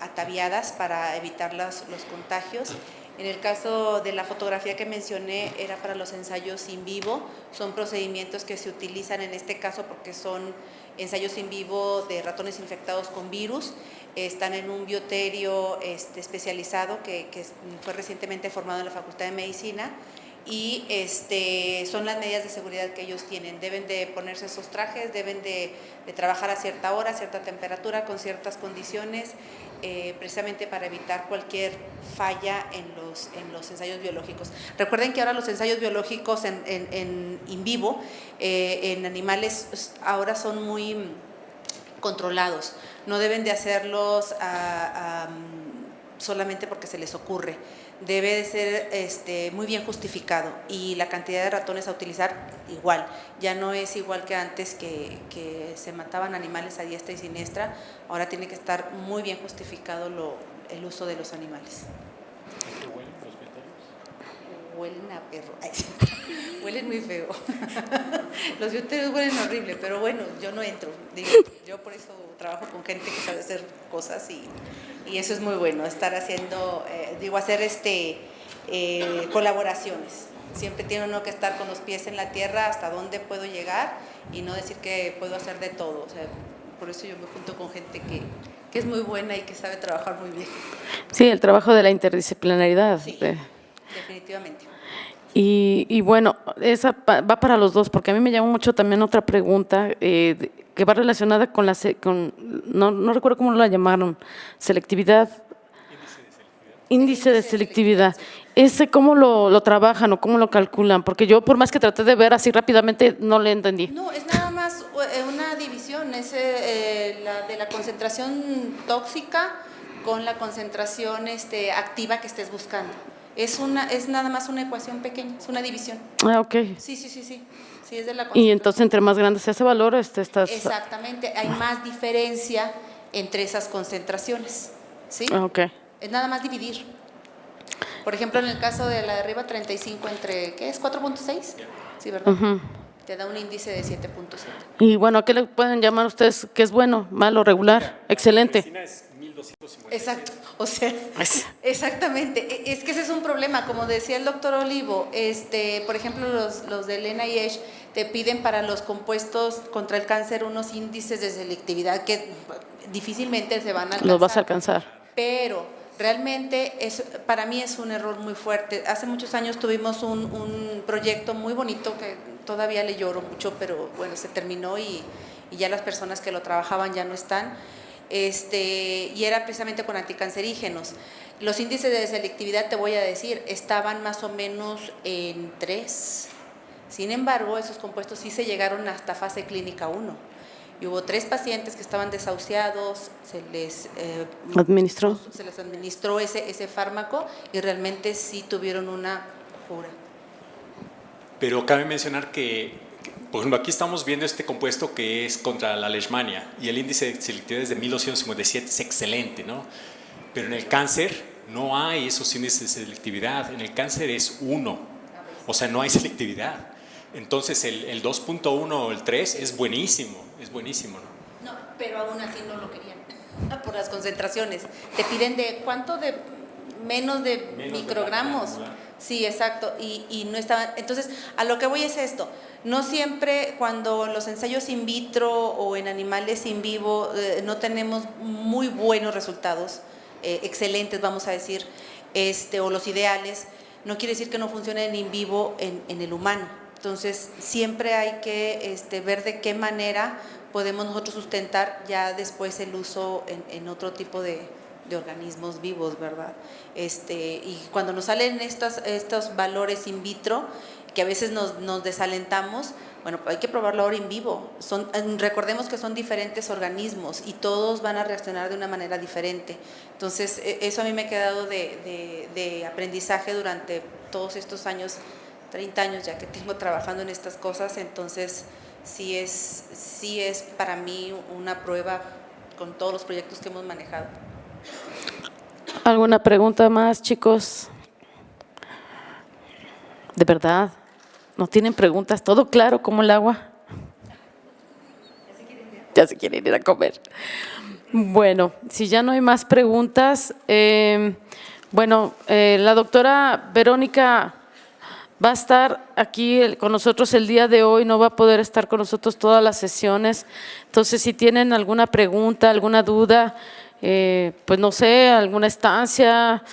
ataviadas para evitar los contagios. En el caso de la fotografía que mencioné, era para los ensayos in vivo, son procedimientos que se utilizan en este caso porque son ensayos in vivo de ratones infectados con virus, están en un bioterio especializado que fue recientemente formado en la Facultad de Medicina y son las medidas de seguridad que ellos tienen. Deben de ponerse esos trajes, deben de trabajar a cierta hora, a cierta temperatura, con ciertas condiciones, precisamente para evitar cualquier falla en los ensayos biológicos. Recuerden que ahora los ensayos biológicos en vivo, en animales, ahora son muy controlados. No deben de hacerlos solamente porque se les ocurre. Debe de ser muy bien justificado y la cantidad de ratones a utilizar igual. Ya no es igual que antes que se mataban animales a diestra y siniestra. Ahora tiene que estar muy bien justificado el uso de los animales. ¿Qué huelen los bioterios? Huelen a perro. Ay, sí. Huelen muy feo. Los bioterios huelen horrible, pero bueno, yo no entro. Digo, yo por eso trabajo con gente que sabe hacer cosas y eso es muy bueno, estar haciendo, hacer colaboraciones. Siempre tiene uno que estar con los pies en la tierra, hasta dónde puedo llegar y no decir que puedo hacer de todo. O sea, por eso yo me junto con gente que es muy buena y que sabe trabajar muy bien. Sí, el trabajo de la interdisciplinaridad. Sí, definitivamente. Y bueno, esa va para los dos, porque a mí me llamó mucho también otra pregunta que va relacionada con no recuerdo cómo la llamaron, selectividad. Índice de selectividad. ¿Ese cómo lo trabajan o cómo lo calculan? Porque yo, por más que traté de ver así rápidamente, no le entendí. No, es nada más una división, es la de la concentración tóxica con la concentración activa que estés buscando. Es nada más una ecuación pequeña, es una división. Ah, ok. Sí, es de la Y entonces, entre más grande sea ese valor, estás… Exactamente, hay más diferencia entre esas concentraciones, ¿sí? Ah, ok. Es nada más dividir. Por ejemplo, en el caso de la de arriba, 35 entre, ¿qué es? 4.6, sí, ¿verdad? Te da un índice de 7.7. Y bueno, ¿a qué le pueden llamar ustedes? ¿Qué es bueno, malo, regular, excelente? Es 1250. Exacto, o sea, exactamente. Es que ese es un problema, como decía el doctor Olivo, por ejemplo, los del NIH te piden para los compuestos contra el cáncer unos índices de selectividad que difícilmente se van a alcanzar. Los vas a alcanzar. Pero realmente para mí es un error muy fuerte. Hace muchos años tuvimos un proyecto muy bonito que todavía le lloro mucho, pero bueno, se terminó y ya las personas que lo trabajaban ya no están. Y era precisamente con anticancerígenos. Los índices de selectividad, te voy a decir, estaban más o menos en 3, Sin embargo, esos compuestos sí se llegaron hasta fase clínica 1. Y hubo 3 pacientes que estaban desahuciados, se les administró ese fármaco y realmente sí tuvieron una cura. Pero cabe mencionar que, por ejemplo, aquí estamos viendo este compuesto que es contra la leishmania y el índice de selectividad es de 1257, es excelente, ¿no? Pero en el cáncer no hay esos índices de selectividad, en el cáncer es 1, o sea, no hay selectividad. Entonces el 2.1 o el 3 es buenísimo, ¿no? No, pero aún así no lo querían, por las concentraciones. Te piden de ¿cuánto? De menos de microgramos. Sí, exacto, y no estaban. Entonces, a lo que voy es esto, no siempre cuando los ensayos in vitro o en animales in vivo no tenemos muy buenos resultados, excelentes vamos a decir, o los ideales, no quiere decir que no funcione en in vivo en el humano. Entonces, siempre hay que ver de qué manera podemos nosotros sustentar ya después el uso en otro tipo de organismos vivos, ¿verdad? Y cuando nos salen estos valores in vitro, que a veces nos desalentamos, bueno, hay que probarlo ahora en vivo. Recordemos que son diferentes organismos y todos van a reaccionar de una manera diferente. Entonces, eso a mí me ha quedado de aprendizaje durante todos estos años, 30 años ya que tengo trabajando en estas cosas, entonces sí es para mí una prueba con todos los proyectos que hemos manejado. ¿Alguna pregunta más, chicos? ¿De verdad? ¿No tienen preguntas? ¿Todo claro como el agua? Ya se quieren ir a comer. Bueno, si ya no hay más preguntas, la doctora Verónica va a estar aquí con nosotros el día de hoy, no va a poder estar con nosotros todas las sesiones. Entonces, si tienen alguna pregunta, alguna duda, pues no sé, alguna estancia,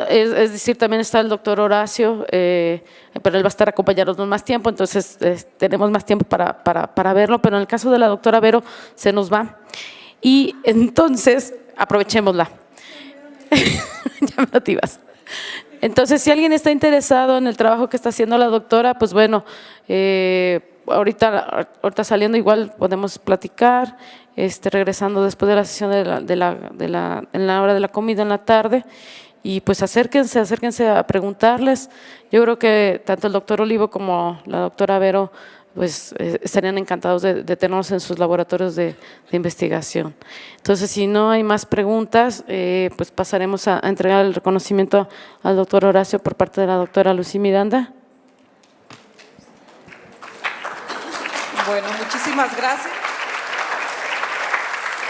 es decir, también está el doctor Horacio, pero él va a estar acompañándonos más tiempo, entonces tenemos más tiempo para verlo, pero en el caso de la doctora Vero se nos va. Y entonces, aprovechémosla. Ya me motivas. Entonces, si alguien está interesado en el trabajo que está haciendo la doctora, pues bueno, ahorita saliendo igual podemos platicar, regresando después de la sesión en la hora de la comida en la tarde, y pues acérquense a preguntarles. Yo creo que tanto el doctor Olivo como la doctora Vero pues estarían encantados de tenernos en sus laboratorios de investigación. Entonces, si no hay más preguntas, pues pasaremos a entregar el reconocimiento al doctor Horacio por parte de la doctora Lucy Miranda. Bueno, muchísimas gracias.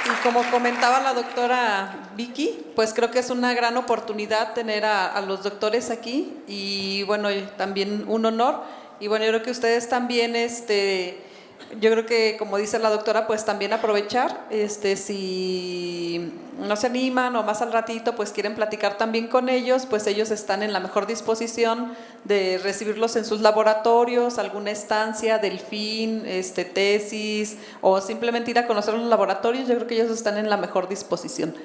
Y como comentaba la doctora Vicky, pues creo que es una gran oportunidad tener a los doctores aquí y bueno, también un honor. Y bueno, yo creo que ustedes también, yo creo que como dice la doctora, pues también aprovechar, si no se animan o más al ratito, pues quieren platicar también con ellos, pues ellos están en la mejor disposición de recibirlos en sus laboratorios, alguna estancia, delfín, tesis, o simplemente ir a conocer los laboratorios. Yo creo que ellos están en la mejor disposición.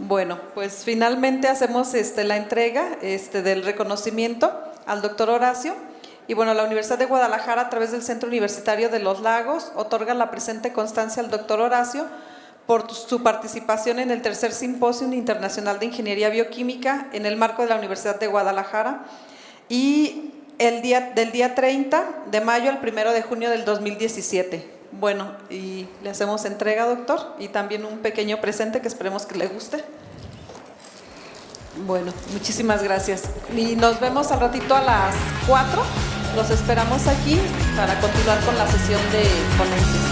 Bueno, pues finalmente hacemos la entrega del reconocimiento al doctor Horacio. Y bueno, la Universidad de Guadalajara, a través del Centro Universitario de los Lagos, otorga la presente constancia al doctor Horacio por su participación en el tercer Simposio Internacional de Ingeniería Bioquímica en el marco de la Universidad de Guadalajara y del día 30 de mayo al 1 de junio del 2017. Bueno, y le hacemos entrega, doctor, y también un pequeño presente que esperemos que le guste. Bueno, muchísimas gracias. Y nos vemos al ratito a las 4. Los esperamos aquí para continuar con la sesión de ponencias.